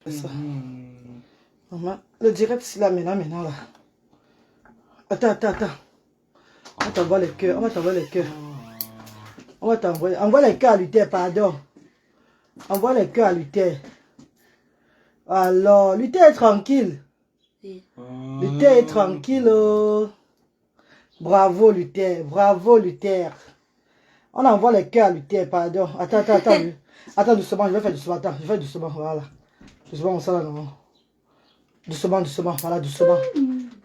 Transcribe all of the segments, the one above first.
Ça. Maman, le direct, c'est là, maintenant, là. Attends. On va t'envoyer les cœurs, On va t'envoyer. Envoie les cœurs à Luther, pardon. Envoie les cœurs à Luther. Alors, Luther est tranquille. Luther est tranquille. Oh. Bravo, Luther. On envoie les cœurs à Luther, pardon. Attends. Attends, doucement, je vais faire doucement. Attends, je vais doucement, voilà. Doucement, ça là, non. Doucement, voilà, doucement.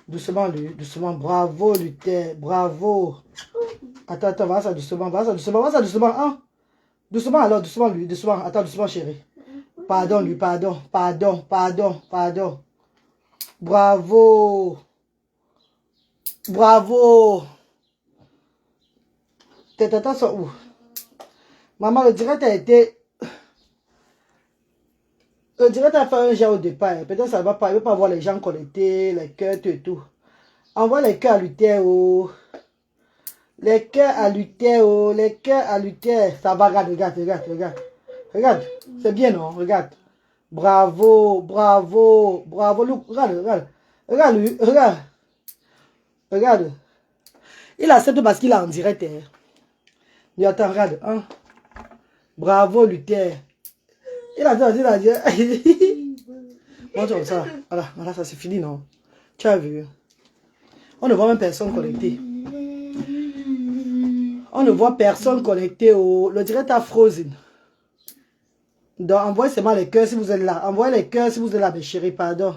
Doucement. Bravo, Luther, bravo. Attends, va ça doucement, hein. Doucement, alors, doucement, Attends, doucement, chérie. Pardon. Bravo. Tes tatas sont où? Maman, le direct a été... Le direct a fait un jet au départ. Peut-être ça va pas. Il ne veut pas voir les gens connectés, les cœurs, et tout. Envoie les cœurs à Luther, oh. Les cœurs à Luther. Ça va, regarde. Regarde. C'est bien, non? Regarde. Bravo. Look, regarde. Il accepte parce qu'il est en direct. Hein. Il attend, regarde. Hein? Bravo, Luther. Il a dit. Montre ça. Voilà, ça c'est fini, non? Tu as vu? On ne voit même personne connectée. Le direct a frozen. Donc, envoyez seulement les cœurs si vous êtes là. Mes chéris, pardon.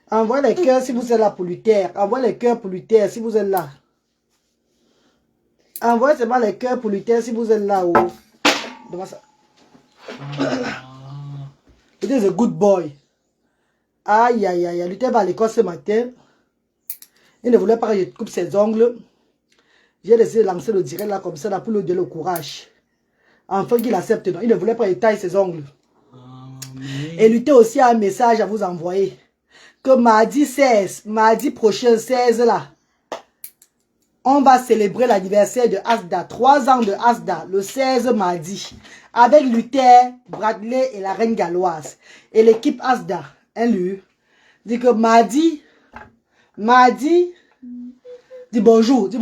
Envoyez les cœurs si vous êtes là pour Luther. Envoyez les cœurs pour Luther si vous êtes là. Envoyez seulement les cœurs pour Luther si vous êtes là. Oh. Devant ça. It is a good boy. Aïe. Luther va à l'école ce matin. Il ne voulait pas que je coupe ses ongles. J'ai décidé de lancer le direct là comme ça là, pour lui donner le courage. Enfin qu'il accepte. Non. Il ne voulait pas qu'il taille ses ongles. Et Luther aussi a un message à vous envoyer. Que mardi prochain 16 là, on va célébrer l'anniversaire de Asda. 3 ans de Asda, le 16 mardi. Avec Luther, Bradley et la reine galloise. Et l'équipe Asda, lui, dit que mardi, dis bonjour. Dis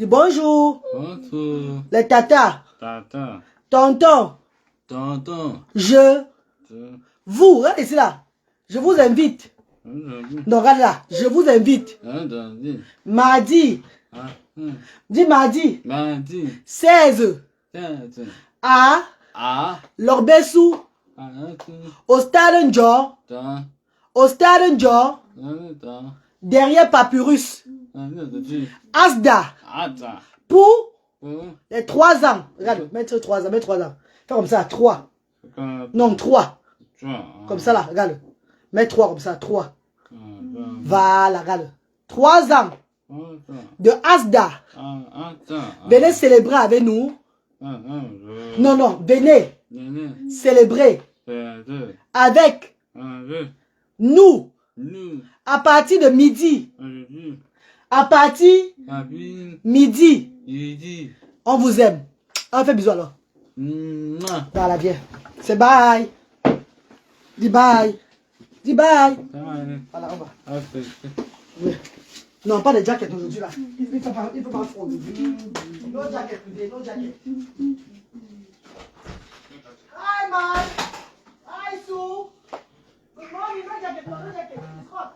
bonjour. Les tatas. Tonton. Vous, regardez ici là. Je vous invite. Non, regarde là. Je vous invite. Mardi. Dis mardi. 16. À Lorbessou. Au stade Njor. Derrière Papyrus. Asda. Pour les 3 ans. Regarde, mettre 3 ans. Fais comme ça, 3. Non, 3. Comme ça là, regarde. Mets 3 comme ça, 3. Voilà, regarde. 3 ans de Asda. Venez célébrer avec nous. Non, venez célébrer avec nous à partir de midi. On vous aime. On fait bisous alors. Voilà, bien. C'est bye. Dis bye. Voilà, on va. Oui. Non, pas de jacket aujourd'hui là. Il faut pas froid aujourd'hui. No jacket today, no jacket. Hi, man. Hi, Sue. Good morning, no jacket. It's hot.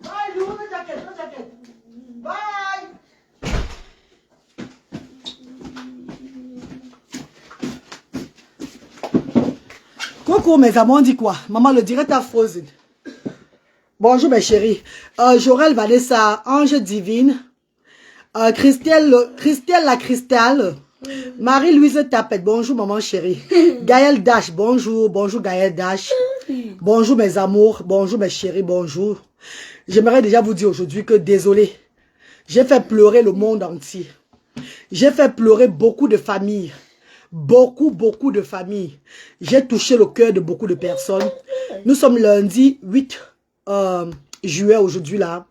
Bye, Lou, no jacket. Bye. Coucou mes amis, on dit quoi? Maman, le direct à Frozen. Bonjour mes chéris. Jorel Vanessa, Ange Divine. Christelle la Cristal. Marie-Louise Tapette, bonjour maman chérie. Gaël Dash, bonjour Gaël Dash. Bonjour mes amours, bonjour mes chéris, bonjour. J'aimerais déjà vous dire aujourd'hui que désolé. J'ai fait pleurer le monde entier. J'ai fait pleurer beaucoup de familles. Beaucoup de familles. J'ai touché le cœur de beaucoup de personnes. Nous sommes lundi 8 juillet aujourd'hui là.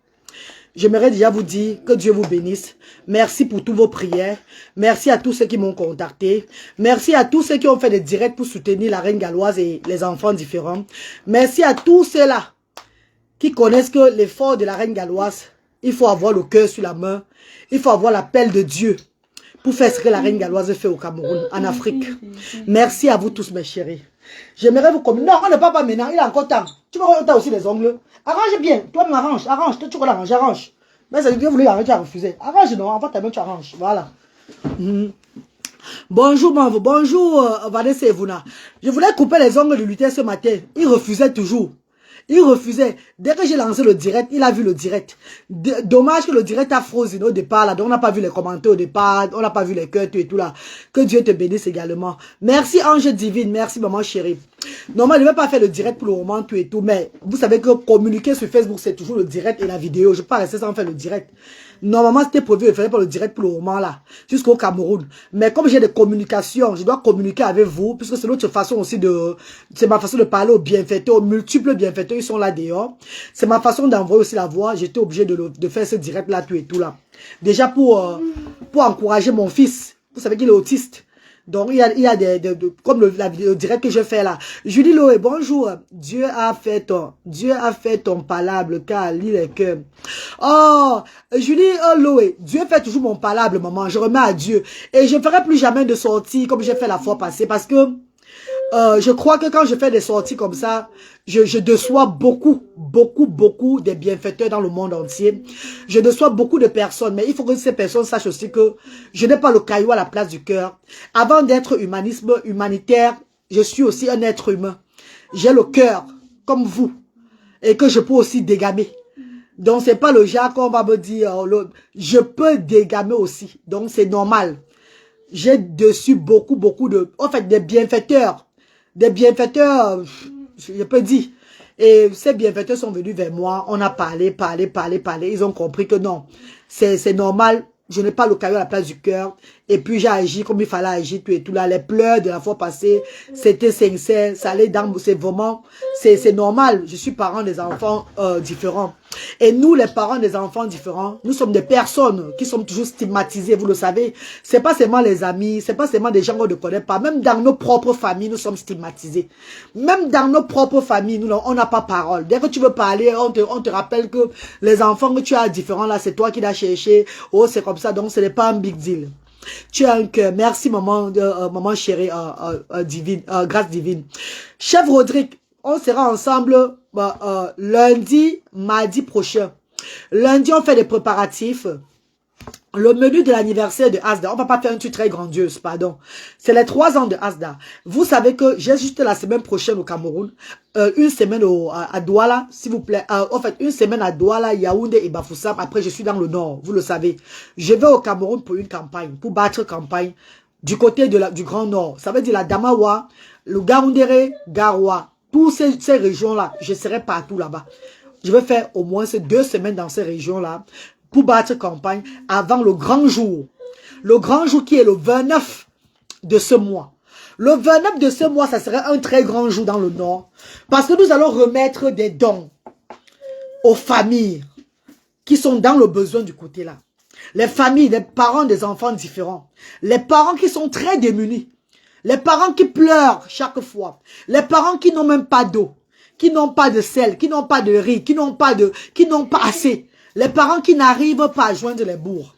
j'aimerais déjà vous dire que Dieu vous bénisse. Merci pour toutes vos prières. Merci à tous ceux qui m'ont contacté. Merci à tous ceux qui ont fait des directs pour soutenir la reine galloise et les enfants différents. Merci à tous ceux-là qui connaissent que l'effort de la reine galloise, il faut avoir le cœur sur la main. Il faut avoir l'appel de Dieu pour faire ce que la reine galloise fait au Cameroun, en Afrique. Merci à vous tous, mes chéris. J'aimerais vous communiquer. Non, on ne parle pas maintenant. Il a encore temps. Tu vois, on a aussi les ongles. Arrange bien. Toi, arrange. Arrange. Toi, tu veux l'arranger. Arrange. Mais ça veut dire que vous voulez arranger, tu as refusé. Arrange, non. En fait, ta main, tu arranges. Voilà. Bonjour, Manvo. Bonjour, Vanessa et Vuna. Je voulais couper les ongles de Luther ce matin. Il refusait toujours. Il refusait. Dès que j'ai lancé le direct, il a vu le direct. Dommage que le direct a frozen au départ, là. Donc, on n'a pas vu les commentaires au départ. On n'a pas vu les cœurs et tout, là. Que Dieu te bénisse également. Merci, Ange Divine. Merci, maman chérie. Normalement, je ne vais pas faire le direct pour le moment, tout et tout. Mais vous savez que communiquer sur Facebook, c'est toujours le direct et la vidéo. Je ne peux pas rester sans faire le direct. Normalement, c'était prévu de faire le direct pour le moment là, jusqu'au Cameroun. Mais comme j'ai des communications, je dois communiquer avec vous, puisque c'est notre façon aussi de... C'est ma façon de parler aux bienfaiteurs, aux multiples bienfaiteurs, ils sont là dehors. C'est ma façon d'envoyer aussi la voix. J'étais obligé de faire ce direct là, tout et tout là. Déjà pour encourager mon fils. Vous savez qu'il est autiste. Donc, il y a comme la vidéo direct que je fais là. Julie Loé, bonjour. Dieu a fait ton palabre, car lit les cœurs. Oh, Julie Loé, Dieu fait toujours mon palabre, maman. Je remets à Dieu. Et je ne ferai plus jamais de sortie comme j'ai fait la fois passée parce que je crois que quand je fais des sorties comme ça, je déçois beaucoup des bienfaiteurs dans le monde entier. Je déçois beaucoup de personnes, mais il faut que ces personnes sachent aussi que je n'ai pas le caillou à la place du cœur. Avant d'être humanitaire, je suis aussi un être humain. J'ai le cœur, comme vous, et que je peux aussi dégamer. Donc, c'est pas le genre qu'on va me dire, je peux dégamer aussi. Donc, c'est normal. J'ai dessus beaucoup de... En fait, des bienfaiteurs, je peux dire. Et ces bienfaiteurs sont venus vers moi. On a parlé. Ils ont compris que non, c'est normal. Je n'ai pas le caillou à la place du cœur. Et puis j'ai agi comme il fallait agir, tout et tout là. Les pleurs de la fois passée, c'était sincère. Ça allait dans... C'est vraiment... C'est normal. Je suis parent des enfants différents. Et nous, les parents des enfants différents, nous sommes des personnes qui sommes toujours stigmatisées, vous le savez. C'est pas seulement les amis, c'est pas seulement des gens qu'on ne connaît pas. Même dans nos propres familles, nous sommes stigmatisés. Même dans nos propres familles, nous, on n'a pas parole. Dès que tu veux parler, on te rappelle que les enfants que tu as différents là, c'est toi qui l'as cherché. Oh, c'est comme ça, donc ce n'est pas un big deal. Tu as un cœur. Merci, maman, maman chérie, divine, grâce divine. Chef Rodrigue, on sera ensemble lundi, mardi prochain. Lundi, on fait des préparatifs. Le menu de l'anniversaire de Asda, on va pas faire un truc très grandiose, pardon. C'est les 3 ans de Asda. Vous savez que j'ai juste la semaine prochaine au Cameroun, une semaine à Douala, s'il vous plaît. En fait, une semaine à Douala, Yaoundé et Bafoussam. Après, je suis dans le nord, vous le savez. Je vais au Cameroun pour une campagne, pour battre campagne du côté du Grand Nord. Ça veut dire la Damawa, le Gaoundéré, Garoua. Toutes ces régions-là, je serai partout là-bas. Je vais faire au moins 2 semaines dans ces régions-là pour battre campagne avant le grand jour. Le grand jour qui est le 29 de ce mois. Le 29 de ce mois, ça serait un très grand jour dans le Nord. Parce que nous allons remettre des dons aux familles qui sont dans le besoin du côté là. Les familles, les parents des enfants différents. Les parents qui sont très démunis. Les parents qui pleurent chaque fois. Les parents qui n'ont même pas d'eau. Qui n'ont pas de sel. Qui n'ont pas de riz. Qui n'ont pas assez. Les parents qui n'arrivent pas à joindre les bourgs.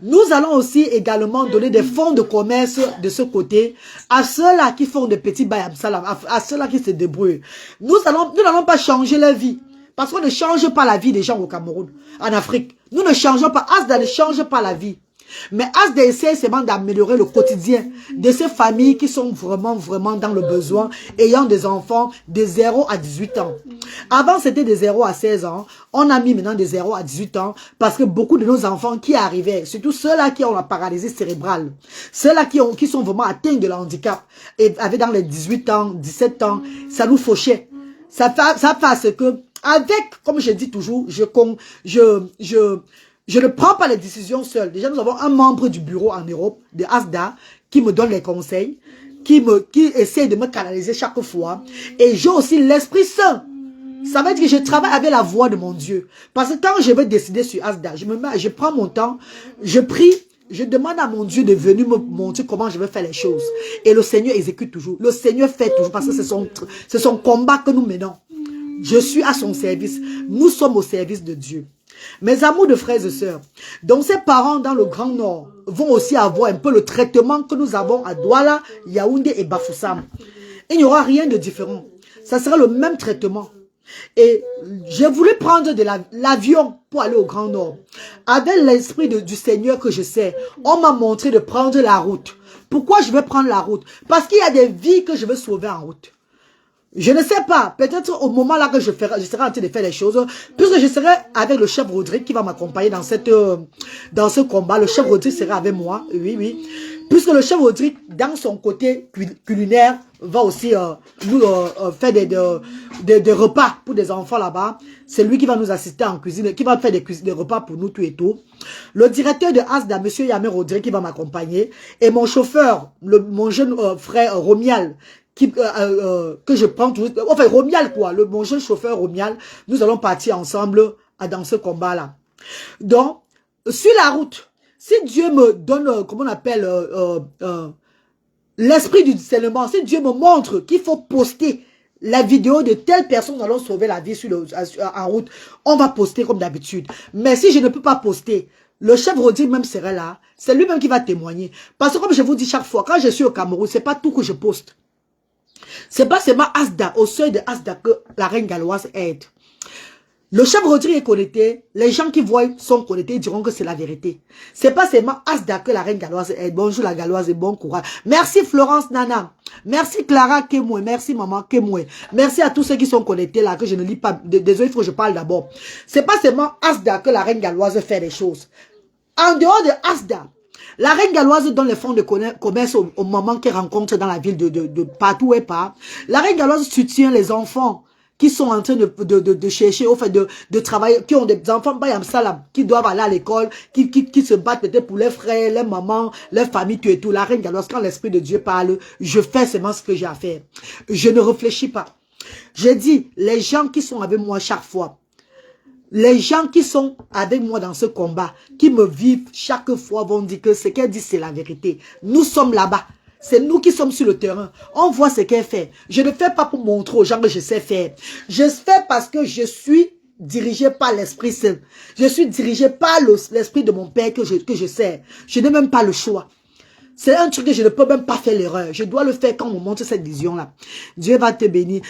Nous allons aussi également donner des fonds de commerce de ce côté à ceux-là qui font des petits bayam salam, à ceux-là qui se débrouillent. Nous n'allons pas changer leur vie. Parce qu'on ne change pas la vie des gens au Cameroun, en Afrique. Nous ne changeons pas. Asda ne change pas la vie. Mais Asda essaie seulement d'améliorer le quotidien de ces familles qui sont vraiment dans le besoin, ayant des enfants de 0 à 18 ans. Avant, c'était de 0 à 16 ans. On a mis maintenant de 0 à 18 ans parce que beaucoup de nos enfants qui arrivaient, surtout ceux-là qui ont la paralysie cérébrale, ceux-là qui sont vraiment atteints de handicap, et avaient dans les 18 ans, 17 ans, ça nous fauchait. Ça fait que, avec, comme je dis toujours, je ne prends pas les décisions seul. Déjà, nous avons un membre du bureau en Europe, de Asda, qui me donne les conseils, qui essaie de me canaliser chaque fois. Et j'ai aussi l'Esprit Saint Ça veut dire que je travaille avec la voix de mon Dieu. Parce que quand je vais décider sur Asda, je prends mon temps, je prie, je demande à mon Dieu de venir me montrer comment je vais faire les choses. Et le Seigneur exécute toujours. Le Seigneur fait toujours parce que c'est son combat que nous menons. Je suis à son service. Nous sommes au service de Dieu. Mes amours de frères et sœurs, donc ces parents dans le Grand Nord vont aussi avoir un peu le traitement que nous avons à Douala, Yaoundé et Bafoussam. Il n'y aura rien de différent. Ça sera le même traitement. Et j'ai voulu prendre de l'avion pour aller au Grand Nord. Avec l'esprit du Seigneur que je sais, on m'a montré de prendre la route. Pourquoi je vais prendre la route? Parce qu'il y a des vies que je veux sauver en route. Je ne sais pas, peut-être au moment là que je serai en train de faire les choses, puisque je serai avec le chef Rodrigue qui va m'accompagner dans ce combat. Le chef Rodrigue sera avec moi, oui. Puisque le chef Rodrigue, dans son côté culinaire, va aussi nous faire des repas pour des enfants là-bas. C'est lui qui va nous assister en cuisine, qui va faire des repas pour nous tout et tout. Le directeur de Asda, M. Yamé Rodrigue, qui va m'accompagner. Et mon chauffeur, mon jeune frère Romial, que je prends toujours, enfin Romial quoi, mon jeune chauffeur Romial, nous allons partir ensemble dans ce combat-là. Donc, sur la route, si Dieu me donne, comment on appelle, l'esprit du discernement, si Dieu me montre qu'il faut poster la vidéo de telle personne, nous allons sauver la vie en route, on va poster comme d'habitude. Mais si je ne peux pas poster, le chef Rodrigue même serait là, c'est lui-même qui va témoigner. Parce que comme je vous dis chaque fois, quand je suis au Cameroun, c'est pas tout que je poste. C'est pas seulement Asda, au seuil de Asda que la reine galloise aide. Le chef Rodrigue est connecté, les gens qui voient sont connectés diront que c'est la vérité. C'est pas seulement Asda que la reine galloise aide. Bonjour la galloise et bon courage. Merci Florence Nana. Merci Clara Kemoué. Merci maman Kemoué. Merci à tous ceux qui sont connectés là, que je ne lis pas. Désolé, il faut que je parle d'abord. C'est pas seulement Asda que la reine galloise fait des choses. En dehors de Asda, la reine galloise donne les fonds de commerce aux mamans qu'elle rencontre dans la ville de partout où elle part. La reine galloise soutient les enfants qui sont en train de chercher, au fait de travailler, qui ont des enfants, qui doivent aller à l'école, qui se battent peut-être pour leurs frères, leurs mamans, leurs familles, tout et tout. La reine galloise, quand l'esprit de Dieu parle, je fais seulement ce que j'ai à faire. Je ne réfléchis pas. J'ai dit, les gens qui sont avec moi chaque fois, les gens qui sont avec moi dans ce combat, qui me vivent chaque fois, vont dire que ce qu'elle dit, c'est la vérité. Nous sommes là-bas. C'est nous qui sommes sur le terrain. On voit ce qu'elle fait. Je ne fais pas pour montrer aux gens que je sais faire. Je fais parce que je suis dirigé par l'Esprit Saint. Je suis dirigé par l'Esprit de mon Père que je sais. Je n'ai même pas le choix. C'est un truc que je ne peux même pas faire l'erreur. Je dois le faire quand on me montre cette vision-là. Dieu va te bénir.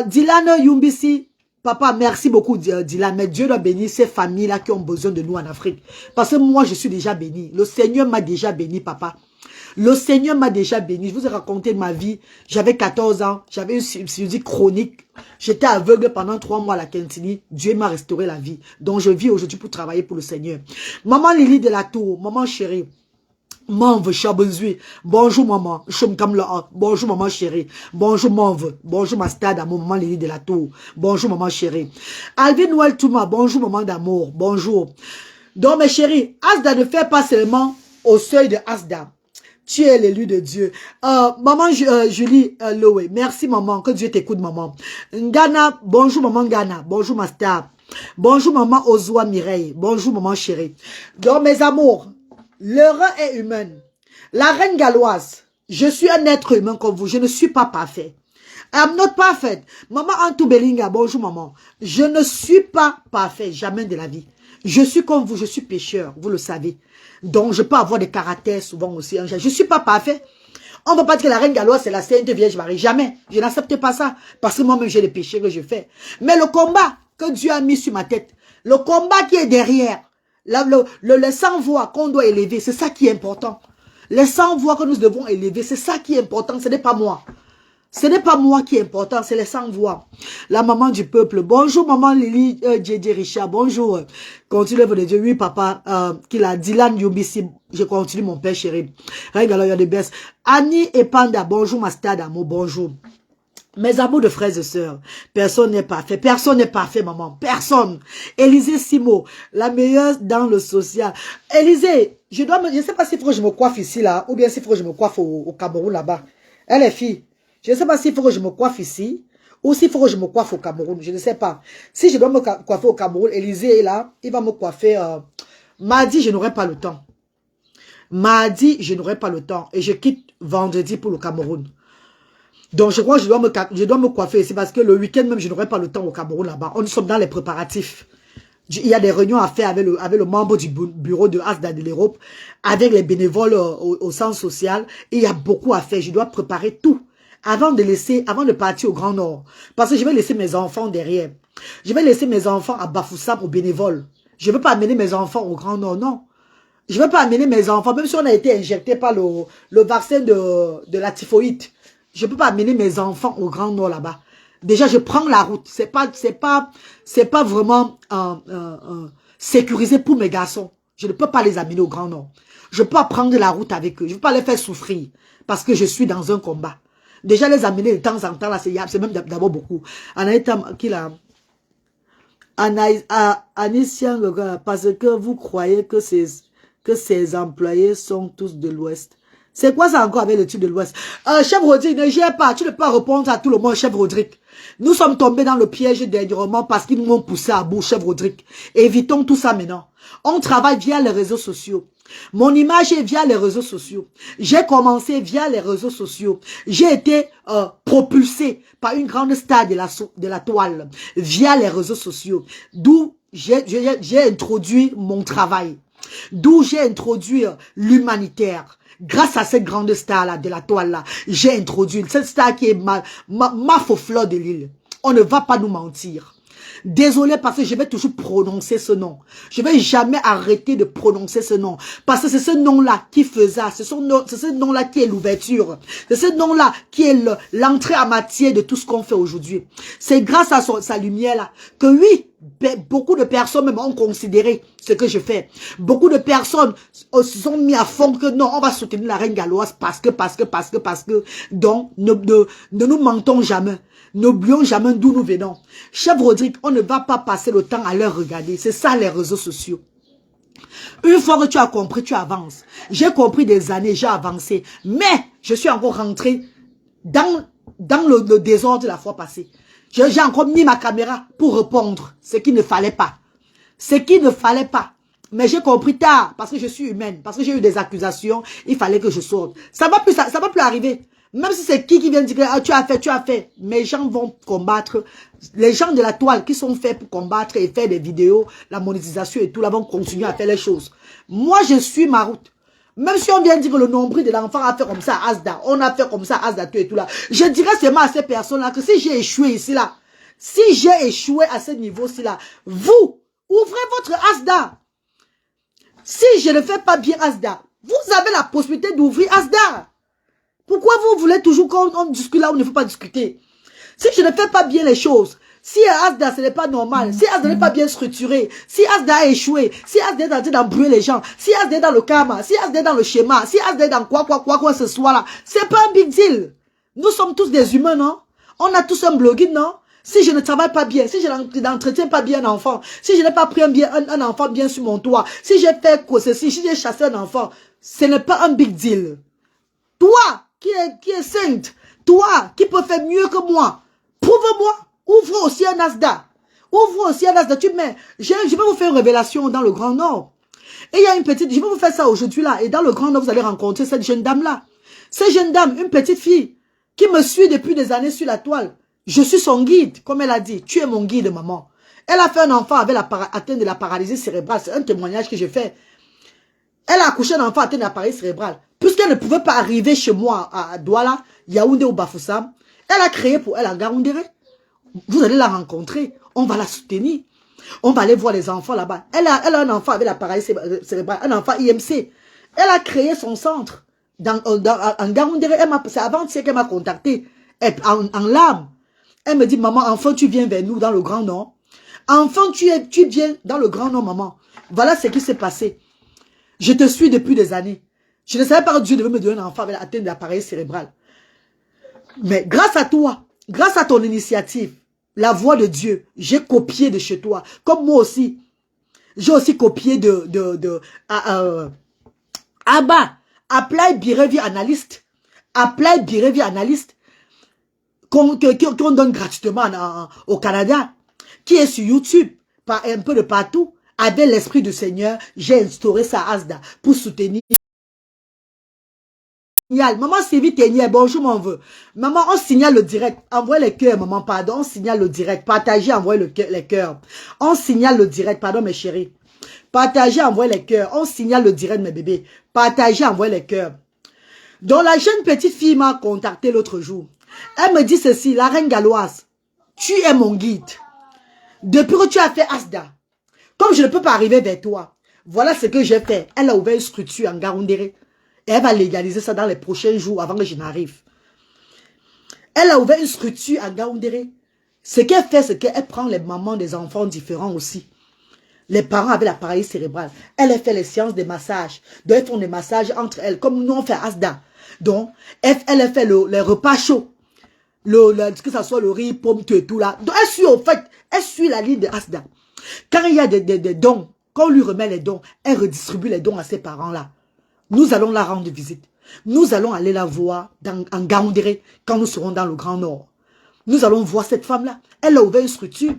Dylan Yumbisi, papa, merci beaucoup Dylan, mais Dieu doit bénir ces familles-là qui ont besoin de nous en Afrique. Parce que moi, je suis déjà béni. Le Seigneur m'a déjà béni, papa. Le Seigneur m'a déjà béni. Je vous ai raconté ma vie. J'avais 14 ans. J'avais une cirrhose chronique. J'étais aveugle pendant 3 mois à la Quintini. Dieu m'a restauré la vie. Donc, je vis aujourd'hui pour travailler pour le Seigneur. Maman Lily de la Tour, maman chérie. Manve Chabenzui. Bonjour maman. Bonjour maman chérie. Bonjour Manve. Bonjour ma stade à maman Lily de la Tour. Bonjour maman chérie. Alvin Noël Touma. Bonjour maman d'amour. Bonjour. Donc mes chéris, Asda ne fait pas seulement au seuil de Asda. Tu es l'élu de Dieu. Maman Julie Loé. Merci maman. Que Dieu t'écoute maman. Ngana. Bonjour maman Ngana. Bonjour ma star. Bonjour maman Ozwa Mireille. Bonjour maman chérie. Donc mes amours. L'erreur est humaine. La reine galloise, je suis un être humain comme vous. Je ne suis pas parfait. I'm not perfect. Maman Antou Belinga, bonjour maman. Je ne suis pas parfait, jamais de la vie. Je suis comme vous, je suis pécheur, vous le savez. Donc je peux avoir des caractères souvent aussi. Je ne suis pas parfait. On ne va pas dire que la reine galloise c'est la Sainte Vierge Marie. Jamais. Je n'accepte pas ça. Parce que moi-même j'ai des péchés que je fais. Mais le combat que Dieu a mis sur ma tête, le combat qui est derrière, les 100 voix qu'on doit élever, c'est ça qui est important. Les 100 voix que nous devons élever, c'est ça qui est important, ce n'est pas moi. Ce n'est pas moi qui est important, c'est les 100 voix. La maman du peuple. Bonjour maman Lily Djedje Richard, bonjour. Continue de Dieu. Oui papa, qu'il a Dylan Yumbisi, je continue mon père chéri. Regarde, il y a des baisses. Annie et Panda, bonjour ma stade amour, bonjour. Mes amours de frères et sœurs, personne n'est parfait. Personne n'est parfait, maman. Personne. Élisée Simo, la meilleure dans le social. Élisée, je ne sais pas s'il faut que je me coiffe ici, là, ou bien s'il faut que je me coiffe au Cameroun, là-bas. Elle est fille. Je ne sais pas s'il faut que je me coiffe ici, Ou s'il faut que je me coiffe au Cameroun, je ne sais pas. Si je dois me coiffer au Cameroun, Élysée est là, il va me coiffer. Mardi, je n'aurai pas le temps. Mardi, je n'aurai pas le temps. Et je quitte vendredi pour le Cameroun. Donc, je crois que je dois me coiffer ici parce que le week-end même, je n'aurai pas le temps au Cameroun là-bas. On sommes dans les préparatifs. Il y a des réunions à faire avec le membre du bureau de ASDA de l'Europe, avec les bénévoles au centre social. Et il y a beaucoup à faire. Je dois préparer tout avant de partir au Grand Nord. Parce que je vais laisser mes enfants derrière. Je vais laisser mes enfants à Bafoussam aux bénévoles. Je ne veux pas amener mes enfants au Grand Nord, non. Je ne veux pas amener mes enfants, même si on a été injecté par le vaccin de la typhoïde. Je ne peux pas amener mes enfants au Grand Nord là-bas. Déjà, je prends la route. C'est pas vraiment sécurisé pour mes garçons. Je ne peux pas les amener au Grand Nord. Je ne peux pas prendre la route avec eux. Je ne peux pas les faire souffrir parce que je suis dans un combat. Déjà, les amener de temps en temps, là, c'est même d'abord beaucoup. Parce que vous croyez que ces employés sont tous de l'Ouest. C'est quoi ça encore avec le truc de l'Ouest? Chef Rodrigue, ne gère pas. Tu ne peux pas répondre à tout le monde, chef Rodrigue. Nous sommes tombés dans le piège dernièrement parce qu'ils nous ont poussé à bout, chef Rodrigue. Évitons tout ça maintenant. On travaille via les réseaux sociaux. Mon image est via les réseaux sociaux. J'ai commencé via les réseaux sociaux. J'ai été propulsé par une grande star de la toile via les réseaux sociaux. D'où j'ai introduit mon travail. D'où j'ai introduit l'humanitaire. Grâce à cette grande star-là, de la toile-là, j'ai introduit cette star qui est ma faux fleur de l'île. On ne va pas nous mentir. Désolé parce que je vais toujours prononcer ce nom. Je vais jamais arrêter de prononcer ce nom. Parce que c'est ce nom-là qui faisait, c'est ce nom-là qui est l'ouverture. C'est ce nom-là qui est l'entrée en matière de tout ce qu'on fait aujourd'hui. C'est grâce à sa lumière-là que oui, beaucoup de personnes même ont considéré ce que je fais. Beaucoup de personnes se sont mis à fond que non, on va soutenir la reine galloise parce que. Donc, ne nous mentons jamais. N'oublions jamais d'où nous venons. Chef Rodrigue, on ne va pas passer le temps à leur regarder. C'est ça les réseaux sociaux. Une fois que tu as compris, tu avances. J'ai compris des années, j'ai avancé. Mais je suis encore rentré dans le désordre de la fois passée. J'ai encore mis ma caméra pour répondre. Ce qu'il ne fallait pas. Ce qu'il ne fallait pas. Mais j'ai compris tard, parce que je suis humaine, parce que j'ai eu des accusations, il fallait que je sorte. Ça va plus arriver. Même si c'est qui vient dire ah, tu as fait. Mes gens vont combattre. Les gens de la toile qui sont faits pour combattre et faire des vidéos, la monétisation et tout, là, vont continuer à faire les choses. Moi, je suis ma route. Même si on vient dire que le nombril de l'enfant a fait comme ça à Asda, on a fait comme ça à Asda tout et tout là. Je dirais seulement à ces personnes-là que si j'ai échoué ici là, si j'ai échoué à ce niveau-ci là, vous, ouvrez votre Asda. Si je ne fais pas bien Asda, vous avez la possibilité d'ouvrir Asda. Pourquoi vous voulez toujours qu'on discute là où il ne faut pas discuter? Si je ne fais pas bien les choses, si Asda ce n'est pas normal, si Asda n'est pas bien structuré, si Asda a échoué, si Asda est en train d'embrouiller les gens, si Asda est dans le karma, si Asda est dans le schéma, si Asda est dans quoi ce soit là, c'est pas un big deal. Nous sommes tous des humains, non? On a tous un blogging, non? Si je ne travaille pas bien, si je n'entretiens pas bien un enfant, si je n'ai pas pris un enfant bien sur mon toit, si j'ai fait ceci, si j'ai chassé un enfant, ce n'est pas un big deal. Toi, qui est sainte, toi, qui peux faire mieux que moi, prouve-moi, ouvre aussi un Asda. Ouvre aussi un Asda. Je vais vous faire une révélation dans le Grand Nord. Et il y a une petite, je vais vous faire ça aujourd'hui là, et dans le Grand Nord, vous allez rencontrer cette jeune dame-là. Cette jeune dame, une petite fille, qui me suit depuis des années sur la toile. Je suis son guide, comme elle a dit. Tu es mon guide, maman. Elle a fait un enfant avec atteint de la paralysie cérébrale. C'est un témoignage que j'ai fait. Elle a accouché un enfant atteint de la paralysie cérébrale. Puisqu'elle ne pouvait pas arriver chez moi à Douala, Yaoundé ou Bafoussam, elle a créé pour elle un Gaoundéré. Vous allez la rencontrer. On va la soutenir. On va aller voir les enfants là-bas. Elle a un enfant avec la paralysie cérébrale, un enfant IMC. Elle a créé son centre en Gaoundéré. C'est avant-hier qu'elle m'a contacté en larmes. Elle me dit, maman, enfin tu viens vers nous dans le Grand Nord. Enfin tu viens dans le Grand Nord, maman. Voilà ce qui s'est passé. Je te suis depuis des années. Je ne savais pas que Dieu devait me donner un enfant avec l'atteinte de l'appareil cérébral. Mais grâce à toi, grâce à ton initiative, la voix de Dieu, j'ai copié de chez toi. Comme moi aussi, j'ai aussi copié Abba, Apply Behavior Analyst. Apply Behavior Analyst. qu'on donne gratuitement au Canada, qui est sur YouTube, un peu de partout, avec l'esprit du Seigneur, j'ai instauré ça à Asda pour soutenir. Maman Sylvie Ténier, bonjour mon vœu. Maman, on signale le direct. Envoie les cœurs, maman, pardon. On signale le direct. Partagez, envoyez les cœurs. On signale le direct, pardon mes chéris. Partagez, envoyez les cœurs. On signale le direct, mes bébés. Partagez, envoyez les cœurs. Donc la jeune petite fille m'a contacté l'autre jour. Elle me dit ceci, la reine galloise, tu es mon guide. Depuis que tu as fait Asda, comme je ne peux pas arriver vers toi, voilà ce que j'ai fait. Elle a ouvert une structure en Gaoundéré. Et elle va légaliser ça dans les prochains jours avant que je n'arrive. Elle a ouvert une structure à Gaoundéré. Ce qu'elle fait, c'est qu'elle prend les mamans des enfants différents aussi. Les parents avec la paralysie cérébrale. Elle a fait les séances de massage. Donc, elles font des massages entre elles, comme nous on fait Asda. Donc, elle a fait les repas chauds. Que ce soit le riz, pomme, tout et tout là. Donc, elle suit, au fait, elle suit la ligne de Asda. Quand il y a des dons, quand on lui remet les dons, elle redistribue les dons à ses parents là. Nous allons la rendre visite. Nous allons aller la voir en Gaoundéré quand nous serons dans le Grand Nord. Nous allons voir cette femme-là. Elle a ouvert une structure.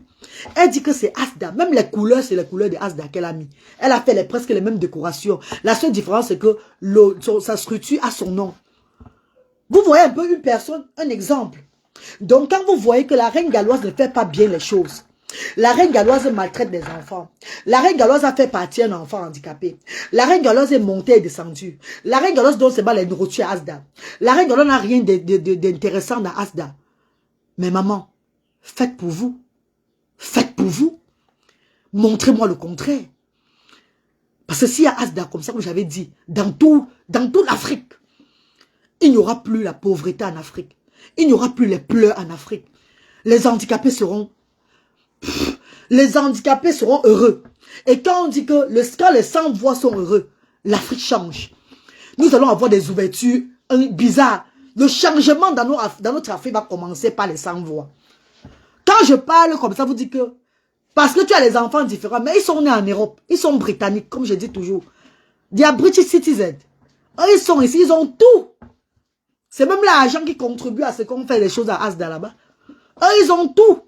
Elle dit que c'est Asda. Même les couleurs, c'est les couleurs de Asda qu'elle a mis. Elle a fait presque les mêmes décorations. La seule différence, c'est que sa structure a son nom. Vous voyez un peu une personne, un exemple. Donc, quand vous voyez que la reine galloise ne fait pas bien les choses, la reine galloise maltraite des enfants. La reine galloise a fait partir un enfant handicapé. La reine galloise est montée et descendue. La reine galloise donne seulement les nourritures à Asda. La reine galloise n'a rien d'intéressant dans Asda. Mais maman, faites pour vous. Faites pour vous. Montrez-moi le contraire. Parce que s'il y a Asda comme ça, comme j'avais dit, dans toute l'Afrique, il n'y aura plus la pauvreté en Afrique. Il n'y aura plus les pleurs en Afrique. Les handicapés seront heureux. Et quand on dit que quand les sans-voix sont heureux, l'Afrique change. Nous allons avoir des ouvertures bizarres. Le changement dans notre Afrique va commencer par les sans-voix. Quand je parle comme ça, vous dites que parce que tu as les enfants différents, mais ils sont nés en Europe, ils sont britanniques, comme je dis toujours. They are British citizens. Ils sont ici, ils ont tout. C'est même l'argent qui contribue à ce qu'on fait les choses à Asda là-bas. Ils ont tout.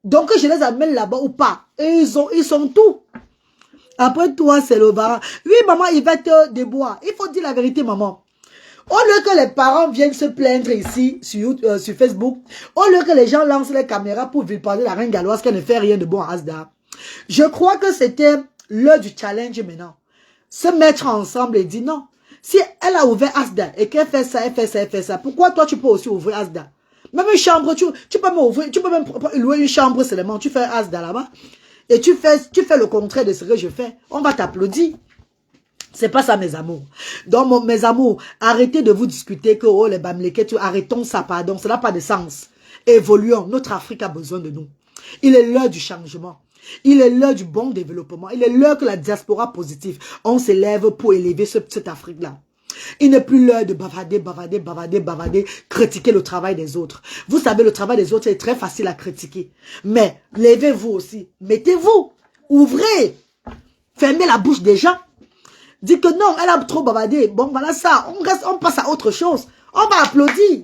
Donc, que je les amène là-bas ou pas, ils sont tout. Après toi, c'est le baran. Oui, maman, Yvette Desbois. Il faut dire la vérité, maman. Au lieu que les parents viennent se plaindre ici, sur Facebook, au lieu que les gens lancent les caméras pour vilipender la reine galloise qui ne fait rien de bon à Asda, je crois que c'était l'heure du challenge maintenant. Se mettre ensemble et dire non. Si elle a ouvert Asda et qu'elle fait ça, elle fait ça, pourquoi toi tu peux aussi ouvrir Asda? Même une chambre, tu peux même louer une chambre seulement, tu fais Asda là-bas. Et tu fais le contraire de ce que je fais. On va t'applaudir. C'est pas ça, mes amours. Donc, mes amours, arrêtez de vous discuter que, oh, les Bamileke, arrêtons ça, pardon. Ça n'a pas de sens. Évoluons. Notre Afrique a besoin de nous. Il est l'heure du changement. Il est l'heure du bon développement. Il est l'heure que la diaspora positive, on s'élève pour élever cette Afrique-là. Il n'est plus l'heure de bavader, critiquer le travail des autres. Vous savez, le travail des autres est très facile à critiquer. Mais, levez-vous aussi. Mettez-vous. Ouvrez. Fermez la bouche des gens. Dites que non, elle a trop bavardé. Bon, voilà ça. On passe à autre chose. On va applaudir.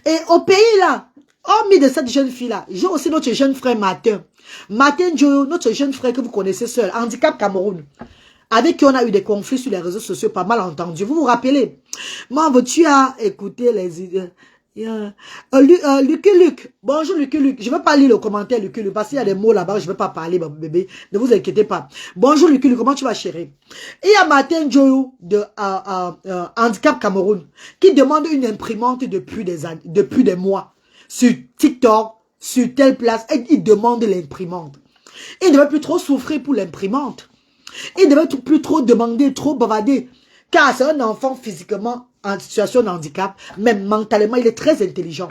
Et au pays là, hormis de cette jeune fille-là, j'ai aussi notre jeune frère Martin. Martin Joe, notre jeune frère que vous connaissez seul, Handicap Cameroun, avec qui on a eu des conflits sur les réseaux sociaux, pas mal entendu. Vous vous rappelez? Moi, tu as écouté les idées. Lucky Luke. Bonjour Lucky Luke. Je ne vais pas lire le commentaire Lucky Luke parce qu'il y a des mots là-bas, je ne vais pas parler, bébé. Ne vous inquiétez pas. Bonjour Lucky Luke, comment tu vas chérie? Et il y a Martin Joe de Handicap Cameroun qui demande une imprimante depuis des mois sur TikTok, sur telle place, et il demande l'imprimante. Il ne veut plus trop souffrir pour l'imprimante. Il ne veut plus trop demander, trop bavarder. Car c'est un enfant physiquement en situation de handicap, mais mentalement, il est très intelligent.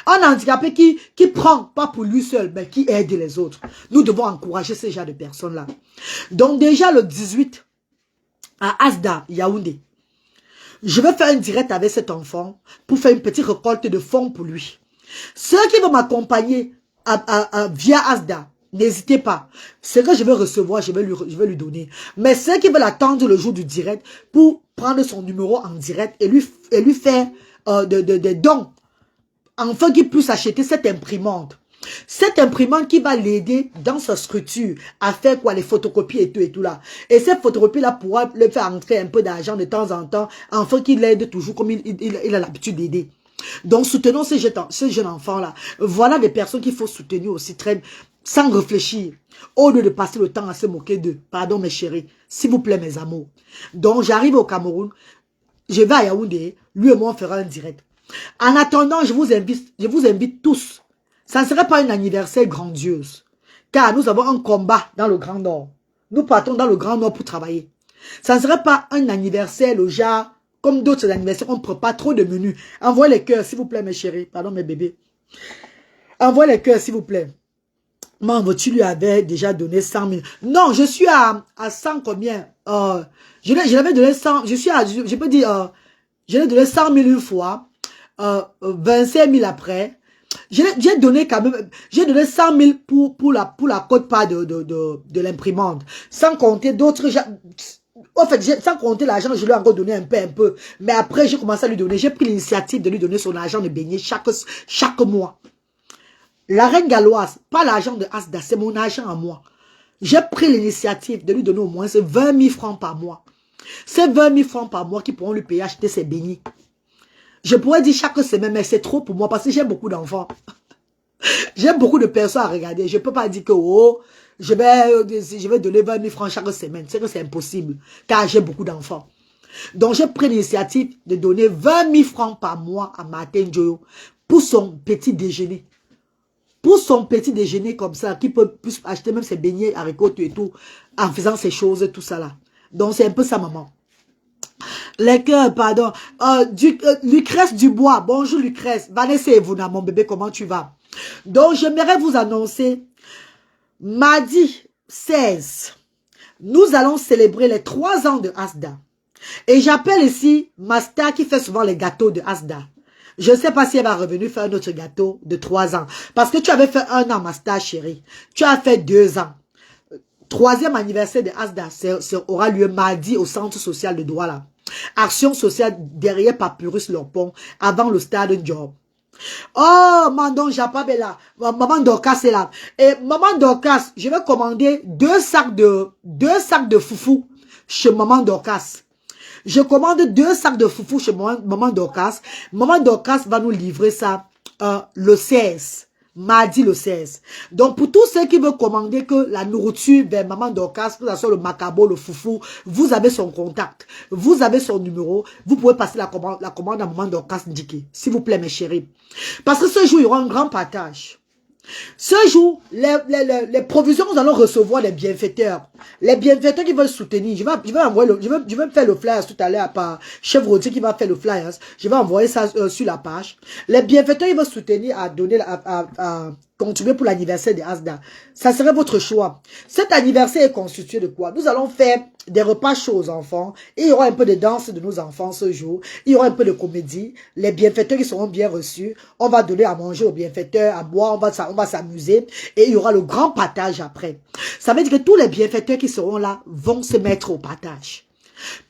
Un handicapé qui prend, pas pour lui seul, mais qui aide les autres. Nous devons encourager ces genres de personnes-là. Donc déjà le 18, à Asda, Yaoundé, je vais faire un direct avec cet enfant pour faire une petite récolte de fonds pour lui. Ceux qui vont m'accompagner via Asda, n'hésitez pas. Ce que je vais recevoir, je vais lui donner. Mais ceux qui veulent attendre le jour du direct pour prendre son numéro en direct et lui faire des dons enfin qu'il puisse acheter cette imprimante. Cette imprimante qui va l'aider dans sa structure à faire quoi, les photocopies et tout là. Et cette photocopie là pourra le faire entrer un peu d'argent de temps en temps, afin qu'il l'aide toujours comme il a l'habitude d'aider. Donc soutenons ces jeunes enfants là. Voilà des personnes qu'il faut soutenir aussi très sans réfléchir. Au lieu de passer le temps à se moquer d'eux. Pardon mes chéris, s'il vous plaît mes amours. Donc j'arrive au Cameroun, je vais à Yaoundé, lui et moi on fera un direct. En attendant, je vous invite tous. Ça ne serait pas un anniversaire grandiose. Car nous avons un combat dans le Grand Nord. Nous partons dans le Grand Nord pour travailler. Ça ne serait pas un anniversaire, le genre, comme d'autres anniversaires, on ne prend pas trop de menus. Envoyez les cœurs, s'il vous plaît, mes chéris. Pardon, mes bébés. Envoyez les cœurs, s'il vous plaît. Maman, tu lui avais déjà donné 100 000. Non, je suis à 100 combien? Je l'avais donné 100. Je peux dire, je l'ai donné 100 000 une fois. 25 000 après. J'ai donné quand même, j'ai donné 100 000 pour la quote-part de l'imprimante. Sans compter d'autres, en fait, sans compter l'argent, je lui ai encore donné un peu. Mais après, j'ai commencé à lui donner, j'ai pris l'initiative de lui donner son argent de beignet chaque mois. La reine galloise, pas l'argent de Asda, c'est mon argent à moi. J'ai pris l'initiative de lui donner au moins 20 000 francs par mois. C'est 20 000 francs par mois qui pourront lui payer acheter ses beignets. Je pourrais dire chaque semaine, mais c'est trop pour moi parce que j'ai beaucoup d'enfants. J'ai beaucoup de personnes à regarder. Je ne peux pas dire que je vais donner 20 000 francs chaque semaine. C'est que c'est impossible car j'ai beaucoup d'enfants. Donc j'ai pris l'initiative de donner 20 000 francs par mois à Martin Joyo pour son petit déjeuner. Pour son petit déjeuner comme ça, qui peut plus acheter même ses beignets, haricots et tout, en faisant ces choses, tout ça là. Donc c'est un peu ça, maman. Les cœurs, pardon. Lucrèce Dubois. Bonjour Lucrèce. Vanessa Evuna, mon bébé, comment tu vas? Donc, j'aimerais vous annoncer, mardi 16, nous allons célébrer les 3 ans de Asda. Et j'appelle ici Masta qui fait souvent les gâteaux de Asda. Je ne sais pas si elle va revenir faire un autre gâteau de 3 ans. Parce que tu avais fait 1 an, Masta, chérie. Tu as fait 2 ans. 3e anniversaire de Asda aura lieu mardi au centre social de Douala. Action sociale derrière Papyrus Lopon, avant le stade Job. Oh, Mandon Japab est là. Maman Dorcas est là. Et Maman Dorcas, je vais commander 2 sacs de foufou chez Maman Dorcas. Je commande 2 sacs de foufou chez Maman Dorcas. Maman Dorcas va nous livrer ça le 16. Mardi le 16. Donc, pour tous ceux qui veulent commander que la nourriture vers Maman Dorcas, que ce soit le macabo, le foufou, vous avez son contact. Vous avez son numéro. Vous pouvez passer la commande à Maman Dorcas Ndiki. S'il vous plaît, mes chéris. Parce que ce jour, il y aura un grand partage. Ce jour, les provisions, nous allons recevoir les bienfaiteurs. Les bienfaiteurs qui veulent soutenir. Je vais faire le flyer tout à l'heure par Chef Rodier qui va faire le flyer. Je vais envoyer ça sur la page. Les bienfaiteurs, ils veulent soutenir à contribuer pour l'anniversaire de Asda. Ça serait votre choix. Cet anniversaire est constitué de quoi? Nous allons faire des repas chauds aux enfants. Et il y aura un peu de danse de nos enfants ce jour. Il y aura un peu de comédie. Les bienfaiteurs qui seront bien reçus. On va donner à manger aux bienfaiteurs, à boire. On va s'amuser. Et il y aura le grand partage après. Ça veut dire que tous les bienfaiteurs qui seront là vont se mettre au partage.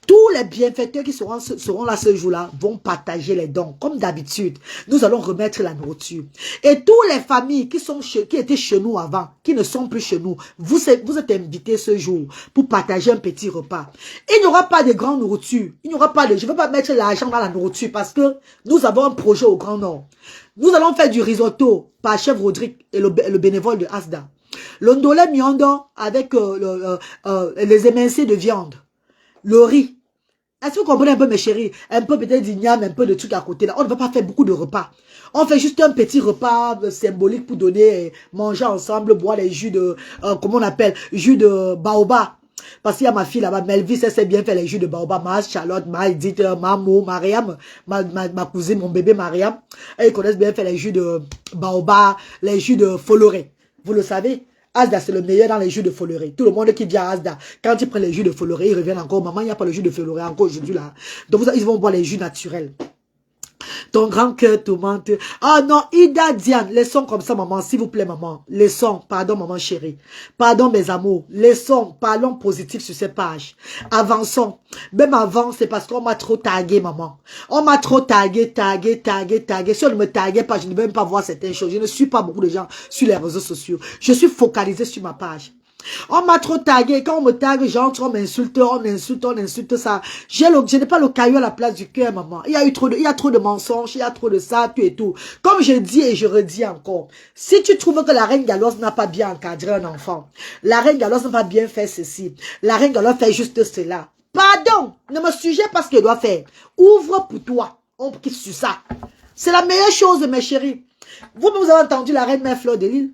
Tous les bienfaiteurs qui seront là ce jour-là vont partager les dons. Comme d'habitude, nous allons remettre la nourriture. Et toutes les familles qui étaient chez nous avant, qui ne sont plus chez nous, vous êtes invités ce jour pour partager un petit repas. Il n'y aura pas de grande nourriture. Je ne veux pas mettre l'argent dans la nourriture parce que nous avons un projet au Grand Nord. Nous allons faire du risotto par Chef Rodrigue et le bénévole de Asda. Le ndolé miondo avec les émincés de viande. Le riz. Est-ce que vous comprenez un peu, mes chéris? Un peu peut-être d'igname, un peu de trucs à côté. Là. On ne va pas faire beaucoup de repas. On fait juste un petit repas symbolique pour donner, manger ensemble, boire les jus de, comment on appelle, jus de baobab. Parce qu'il y a ma fille là-bas, Melvis, elle sait bien faire les jus de baobab. Ma Charlotte, ma Edith, ma Mo, Mariam, ma cousine, mon bébé Mariam. Elles connaissent bien faire les jus de baobab, les jus de foloré. Vous le savez? Asda, c'est le meilleur dans les jus de foloré. Tout le monde qui vient à Asda, quand ils prennent les jus de foloré, ils reviennent encore. Maman, il n'y a pas le jus de foloré encore aujourd'hui là. Donc, ils vont boire les jus naturels. Ton grand cœur tourmente. Ah non, Ida Diane, laissons comme ça, maman, s'il vous plaît, maman. Laissons, pardon, maman chérie. Pardon, mes amours. Laissons, parlons positif sur ces pages. Avançons. Même avant, c'est parce qu'on m'a trop tagué, maman. On m'a trop tagué. Si on ne me taguait pas, je ne veux même pas voir certaines choses. Je ne suis pas beaucoup de gens sur les réseaux sociaux. Je suis focalisé sur ma page. On m'a trop tagué. Quand on me tague, j'entre, on insulte ça. Je n'ai pas le caillou à la place du cœur, maman. Il y a trop de mensonges, il y a trop de ça, tout et tout. Comme je dis et je redis encore, si tu trouves que la reine Galoise n'a pas bien encadré un enfant, la reine Galoise n'a pas bien fait ceci, la reine Galoise fait juste cela, pardon, ne me sujette pas ce qu'elle doit faire. Ouvre pour toi. On quitte sur ça. C'est la meilleure chose, mes chéris. Vous avez entendu la reine Mère Fleur de Lille.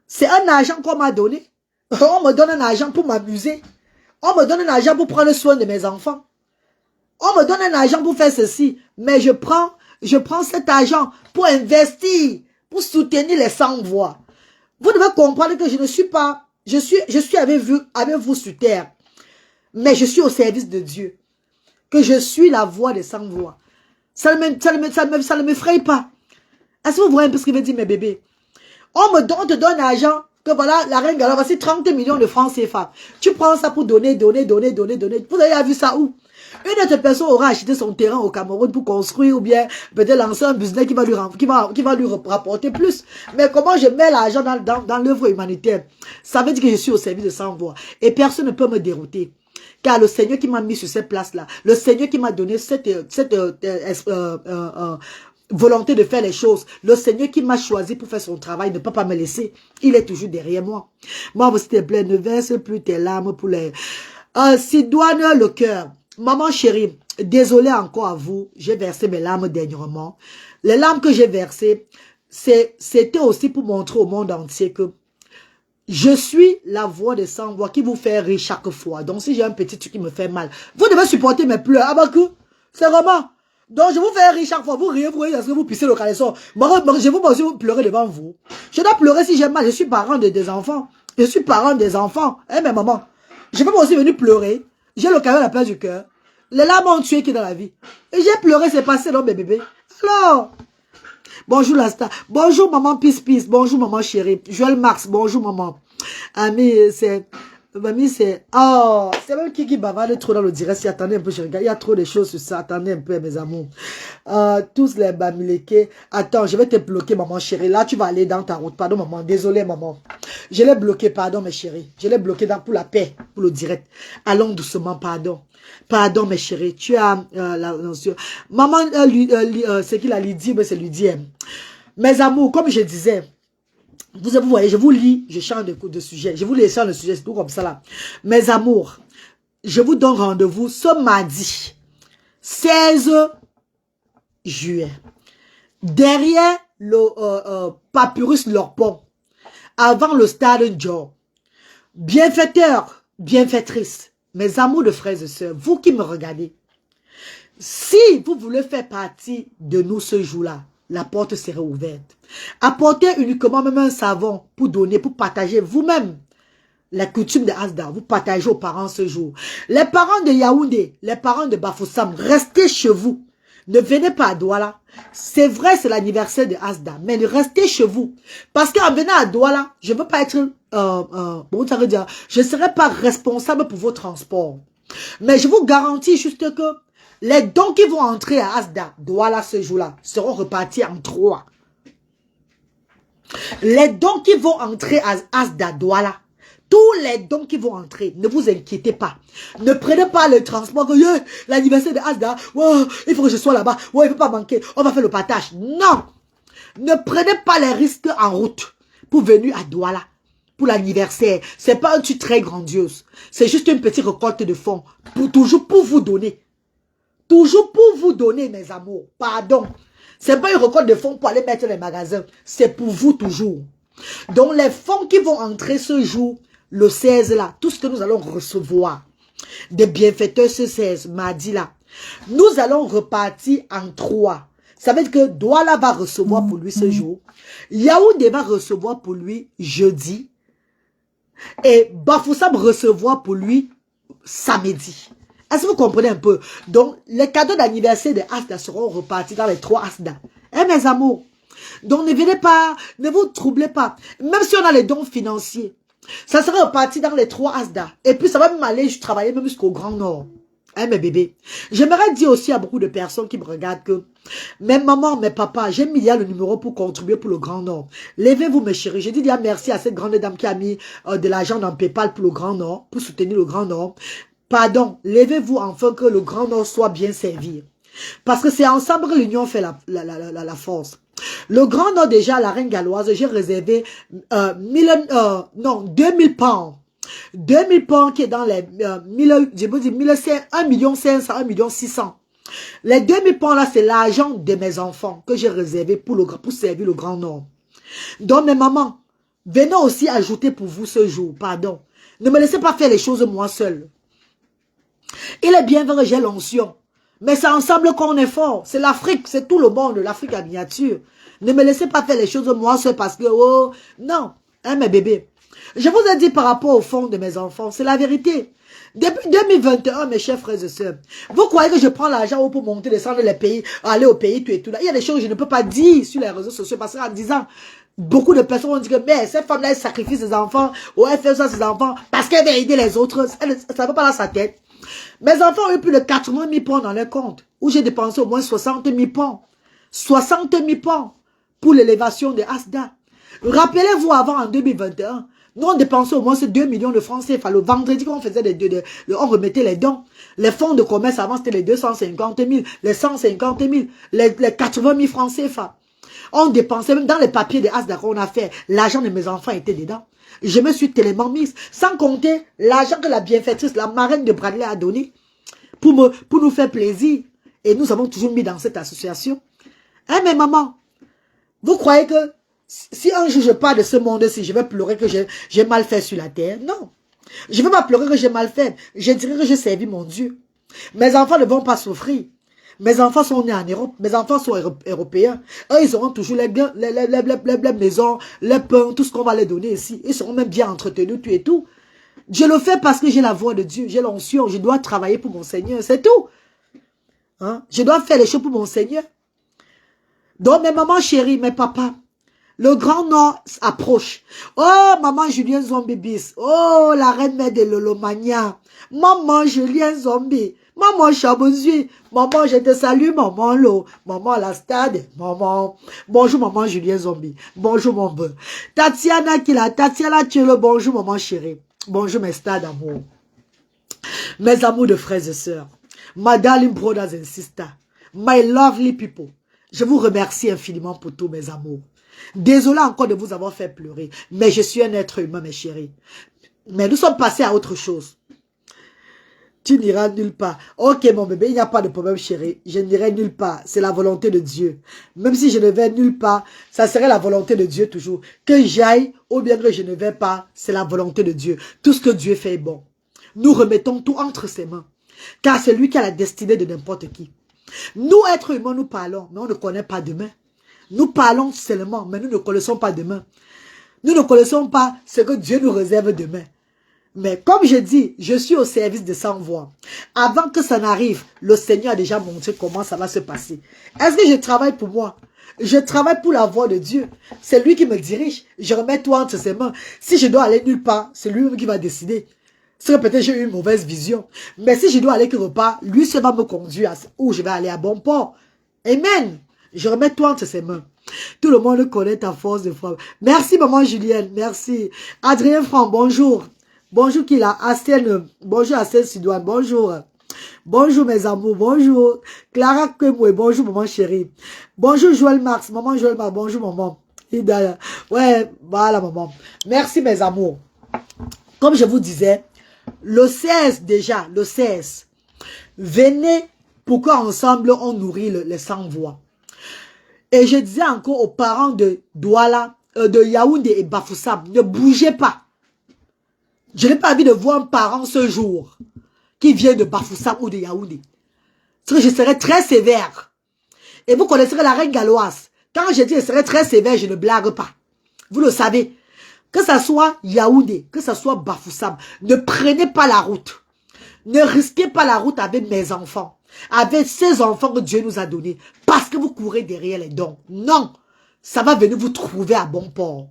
C'est un argent qu'on m'a donné. On me donne un argent pour m'amuser. On me donne un argent pour prendre soin de mes enfants. On me donne un argent pour faire ceci. Mais je prends cet argent pour investir, pour soutenir les sans-voix. Vous devez comprendre que je ne suis pas, je suis avec vous sur terre. Mais je suis au service de Dieu. Que je suis la voix des sans-voix. Ça ne m'effraie pas. Est-ce que vous voyez un peu ce qu'il veut dire, mes bébés? On te donne l'argent. Que voilà, la reine Gala, voici 30 millions de francs CFA. Tu prends ça pour donner. Vous avez vu ça où? Une autre personne aura acheté son terrain au Cameroun pour construire ou bien peut-être lancer un business qui va lui rapporter plus. Mais comment je mets l'argent dans l'œuvre humanitaire? Ça veut dire que je suis au service de sans-voix. Et personne ne peut me dérouter. Car le Seigneur qui m'a mis sur cette place-là, le Seigneur qui m'a donné cette volonté de faire les choses. Le Seigneur qui m'a choisi pour faire son travail ne peut pas me laisser. Il est toujours derrière moi. Moi, s'il te plaît, ne verse plus tes larmes pour les... Sidoine le cœur. Maman chérie, désolé encore à vous. J'ai versé mes larmes dernièrement. Les larmes que j'ai versées, c'était aussi pour montrer au monde entier que je suis la voix des sans-voix qui vous fait rire chaque fois. Donc, si j'ai un petit truc qui me fait mal, vous devez supporter mes pleurs. Ah bah que, c'est vraiment... Donc, je vous fais rire chaque fois. Vous riez, parce que vous pissez le caleçon. Je vous aussi vous pleurer devant vous. Je dois pleurer si j'ai mal. Je suis parent des enfants. Je suis parent des enfants. Eh, mais maman, je peux aussi venir pleurer. J'ai le cœur à la place du cœur. Les larmes ont tué qui dans la vie. Et j'ai pleuré, c'est passé, non, mes bébés. Alors, bonjour la star. Bonjour, maman Peace Peace. Bonjour, maman chérie. Joël Max, bonjour, maman. Ami, c'est... Mamie, c'est... Oh, c'est même qui bavarde trop dans le direct. Si, attendez un peu, je regarde. Il y a trop de choses sur ça. Attendez un peu, mes amours. Tous les bamilekés. Attends, je vais te bloquer, maman chérie. Là, tu vas aller dans ta route. Pardon, maman. Désolé, maman. Je l'ai bloqué, pardon, mes chéris. Je l'ai bloqué pour la paix, pour le direct. Allons doucement, pardon. Pardon, mes chéris. Tu as la notion. Maman, c'est qui la Lydie? Mais c'est Lydie. Mes amours, comme je disais... Vous voyez, je vous lis, je change de sujet. Je vous laisse le sujet, c'est tout comme ça là. Mes amours, je vous donne rendez-vous ce mardi, 16 juillet. Derrière le Papyrus Lorpon, avant le stade Dior. Bienfaiteurs, bienfaitrices, mes amours de frères et sœurs, vous qui me regardez, si vous voulez faire partie de nous ce jour-là, la porte sera ouverte. Apportez uniquement même un savon pour donner, pour partager vous-même la coutume de Asda. Vous partagez aux parents ce jour. Les parents de Yaoundé, les parents de Bafoussam, restez chez vous. Ne venez pas à Douala. C'est vrai, c'est l'anniversaire de Asda, mais restez chez vous. Parce qu'en venant à Douala, je ne veux pas être, ça veut dire, je ne serai pas responsable pour vos transports. Mais je vous garantis juste que les dons qui vont entrer à Asda, Douala ce jour-là, seront repartis en 3. Les dons qui vont entrer à Asda, Douala, tous les dons qui vont entrer, ne vous inquiétez pas. Ne prenez pas le transport que l'anniversaire de Asda, wow, il faut que je sois là-bas, ouais, il ne faut pas manquer, on va faire le partage. Non, ne prenez pas les risques en route pour venir à Douala. Pour l'anniversaire, c'est pas un truc très grandiose. C'est juste une petite récolte de fonds, toujours pour vous donner. Toujours pour vous donner, mes amours. Pardon. C'est pas une récolte de fonds pour aller mettre dans les magasins. C'est pour vous toujours. Donc, les fonds qui vont entrer ce jour, le 16 là, tout ce que nous allons recevoir des bienfaiteurs ce 16, mardi là, nous allons repartir en 3. Ça veut dire que Douala va recevoir pour lui ce jour. Yaoundé va recevoir pour lui jeudi. Et Bafoussam recevoir pour lui samedi. Est-ce que vous comprenez un peu? Donc, les cadeaux d'anniversaire des Asda seront repartis dans les 3 Asda. Eh, mes amours. Donc, ne venez pas, ne vous troublez pas. Même si on a les dons financiers, ça sera reparti dans les 3 Asda. Et puis, ça va même aller, je travailler même jusqu'au Grand Nord. Hein, mes bébés. J'aimerais dire aussi à beaucoup de personnes qui me regardent que mes mamans, mes papas, j'ai mis le numéro pour contribuer pour le Grand Nord. Levez-vous, mes chéris. Je dis déjà merci à cette grande dame qui a mis de l'argent dans PayPal pour le Grand Nord, pour soutenir le Grand Nord. Pardon, levez-vous enfin que le Grand Nord soit bien servi. Parce que c'est ensemble que l'union fait la force. Le Grand Nord, déjà, la Reine Galloise, j'ai réservé 2000 pounds. 2000 pounds qui est dans les 1 500, 1 600 000. Les 2000 pounds là, c'est l'argent de mes enfants que j'ai réservé pour servir le Grand Nord. Donc, mes mamans, venez aussi ajouter pour vous ce jour, pardon. Ne me laissez pas faire les choses moi seul. Il est bien vrai que j'ai l'onction. Mais c'est ensemble qu'on est fort. C'est l'Afrique, c'est tout le monde, l'Afrique en miniature. Ne me laissez pas faire les choses moi seul parce que, oh, non, hein, mes bébés. Je vous ai dit par rapport au fond de mes enfants, c'est la vérité. Depuis 2021, mes chers frères et sœurs, vous croyez que je prends l'argent pour monter, descendre les pays, aller au pays, tout et tout là. Il y a des choses que je ne peux pas dire sur les réseaux sociaux parce qu'en disant, beaucoup de personnes vont dire que mais cette femme-là, elle sacrifie ses enfants, ou elle fait ça à ses enfants parce qu'elle veut aider les autres. Ça ne va pas dans sa tête. Mes enfants ont eu plus de 80 000 pounds dans leur compte, où j'ai dépensé au moins 60 000 pounds. 60 000 pounds pour l'élévation de Asda. Rappelez-vous avant, en 2021, nous on dépensait au moins 2 millions de francs CFA. Le vendredi, quand on faisait on remettait les dons. Les fonds de commerce avant, c'était les 250 000, les 150 000, les 80 000 francs CFA. On dépensait, même dans les papiers de Asda qu'on a fait, l'argent de mes enfants était dedans. Je me suis tellement mise, sans compter l'argent que la bienfaitrice, la marraine de Bradley a donné pour nous faire plaisir. Et nous avons toujours mis dans cette association. Hein, mais maman, vous croyez que si un jour je pars de ce monde-ci, je vais pleurer que j'ai mal fait sur la terre? Non. Je ne vais pas pleurer que j'ai mal fait. Je dirais que j'ai servi mon Dieu. Mes enfants ne vont pas souffrir. Mes enfants sont nés en Europe. Mes enfants sont européens. Eux, ils auront toujours les maisons, les pains, tout ce qu'on va les donner ici. Ils seront même bien entretenus, tout et tout. Je le fais parce que j'ai la voix de Dieu. J'ai l'onction. Je dois travailler pour mon Seigneur. C'est tout. Hein? Je dois faire les choses pour mon Seigneur. Donc, mes mamans chéries, mes papas, le Grand Nord approche. Oh, maman Julien Zombie bis. Oh, la reine mère de Lolomania. Maman Julien Zombie. Maman Chabonzui. Maman, je te salue, maman Lo. Maman la stade. Maman. Bonjour, maman Julien Zombie. Bonjour, mon beau. Tatiana Tatiana Tchelo. Bonjour, maman chérie. Bonjour, mes stades amour. Mes amours de frères et sœurs. My darling brothers and sisters. My lovely people. Je vous remercie infiniment pour tous mes amours. Désolé encore de vous avoir fait pleurer. Mais je suis un être humain, mes chéris. Mais nous sommes passés à autre chose. Tu n'iras nulle part. Ok, mon bébé, il n'y a pas de problème, chérie. Je n'irai nulle part. C'est la volonté de Dieu. Même si je ne vais nulle part, ça serait la volonté de Dieu toujours. Que j'aille ou bien que je ne vais pas, c'est la volonté de Dieu. Tout ce que Dieu fait est bon. Nous remettons tout entre ses mains. Car c'est lui qui a la destinée de n'importe qui. Nous, êtres humains, nous parlons, mais on ne connaît pas demain. Nous parlons seulement, mais nous ne connaissons pas demain. Nous ne connaissons pas ce que Dieu nous réserve demain. Mais comme je dis, je suis au service de 100 voix. Avant que ça n'arrive, le Seigneur a déjà montré comment ça va se passer. Est-ce que je travaille pour moi? Je travaille pour la voix de Dieu. C'est lui qui me dirige. Je remets tout entre ses mains. Si je dois aller nulle part, c'est lui qui va décider. C'est que peut-être j'ai eu une mauvaise vision. Mais si je dois aller quelque part, lui seul va me conduire où je vais aller à bon port. Amen. Je remets tout entre ses mains. Tout le monde connaît ta force de foi. Merci maman Julienne. Merci. Adrien Franck, bonjour. Bonjour qui là, Astène, bonjour Astène Sidoine, bonjour. Bonjour mes amours, bonjour. Clara Kemoué, bonjour maman chérie. Bonjour Joël Marx, maman Joël Marx, bonjour maman. Hidaya. Ouais, voilà maman. Merci mes amours. Comme je vous disais, le 16 déjà, le 16. Venez pour qu'ensemble on nourrit les 100 voix. Et je disais encore aux parents de Douala, de Yaoundé et Bafoussam, ne bougez pas. Je n'ai pas envie de voir un parent ce jour qui vient de Bafoussam ou de Yaoundé. Parce que je serai très sévère. Et vous connaisserez la reine galloise. Quand je dis je serai très sévère, je ne blague pas. Vous le savez. Que ça soit Yaoundé, que ça soit Bafoussam, ne prenez pas la route. Ne risquez pas la route avec mes enfants, avec ces enfants que Dieu nous a donnés, parce que vous courez derrière les dons. Non, ça va venir vous trouver à bon port.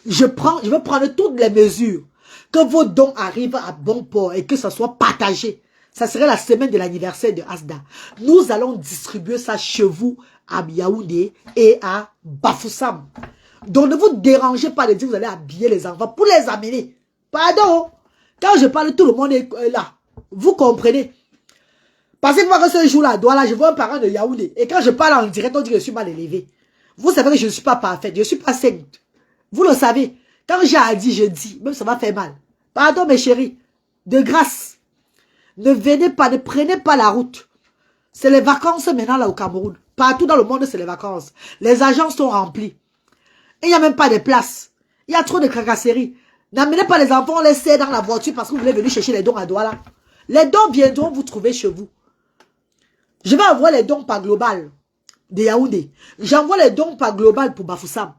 Je vais prendre toutes les mesures, que vos dons arrivent à bon port et que ça soit partagé. Ça serait la semaine de l'anniversaire de Asda. Nous allons distribuer ça chez vous, à Yaoundé et à Bafoussam. Donc ne vous dérangez pas de dire que vous allez habiller les enfants pour les amener. Pardon. Quand je parle, tout le monde est là. Vous comprenez? Parce que moi, que ce jour-là, je vois un parent de Yaoundé. Et quand je parle en direct, on dit que je suis mal élevé. Vous savez que je ne suis pas parfaite. Je ne suis pas sainte. Vous le savez. Quand j'ai à dire, je dis. Même ça va faire mal. Pardon, mes chéris. De grâce. Ne venez pas, ne prenez pas la route. C'est les vacances maintenant là au Cameroun. Partout dans le monde, c'est les vacances. Les agences sont remplies. Et il n'y a même pas de place. Il y a trop de cracasseries. N'amenez pas les enfants, laissez dans la voiture parce que vous voulez venir chercher les dons à Douala. Les dons viendront vous trouver chez vous. Je vais envoyer les dons par global de Yaoundé. J'envoie les dons par global pour Bafoussam.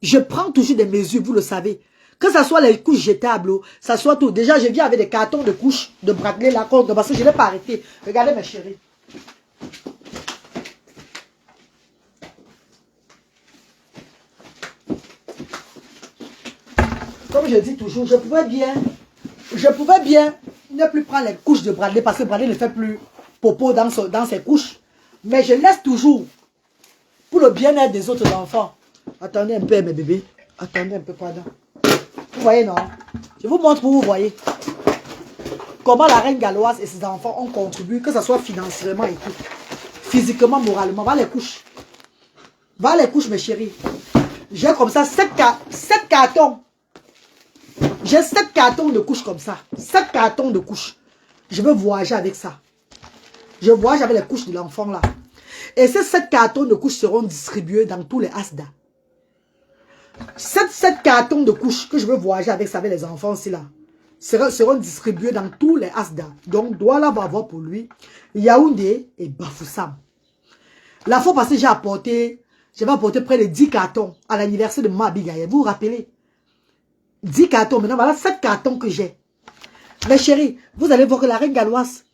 Je prends toujours des mesures, vous le savez. Que ce soit les couches jetables, ça soit tout. Déjà, je viens avec des cartons de couches de bracelet là, parce que je ne l'ai pas arrêté. Regardez mes chéris. Comme je dis toujours, je pouvais bien ne plus prendre les couches de Bradley parce que Bradley ne fait plus popo dans ses couches. Mais je laisse toujours pour le bien-être des autres enfants. Attendez un peu mes bébés. Attendez un peu, pardon. Vous voyez, non? Je vous montre pour vous voyez. Comment la reine galloise et ses enfants ont contribué, que ce soit financièrement et tout. Physiquement, moralement. Va les couches. Va les couches, mes chéris. J'ai comme ça 7 cartons. J'ai 7 cartons de couches comme ça. 7 cartons de couches. Je veux voyager avec ça. Je voyage avec les couches de l'enfant là. Et ces 7 cartons de couches seront distribués dans tous les Asda. 7 cartons de couches que je veux voyager avec ça, avec les enfants aussi là, seront distribués dans tous les Asda. Donc, Douala va avoir pour lui Yaoundé et Bafoussam. La fois passée, j'avais apporté près de 10 cartons à l'anniversaire de Maman Abigail. Vous vous rappelez? 10 cartons. Maintenant, voilà 7 cartons que j'ai. Mes chéris, vous allez voir que la reine galloise,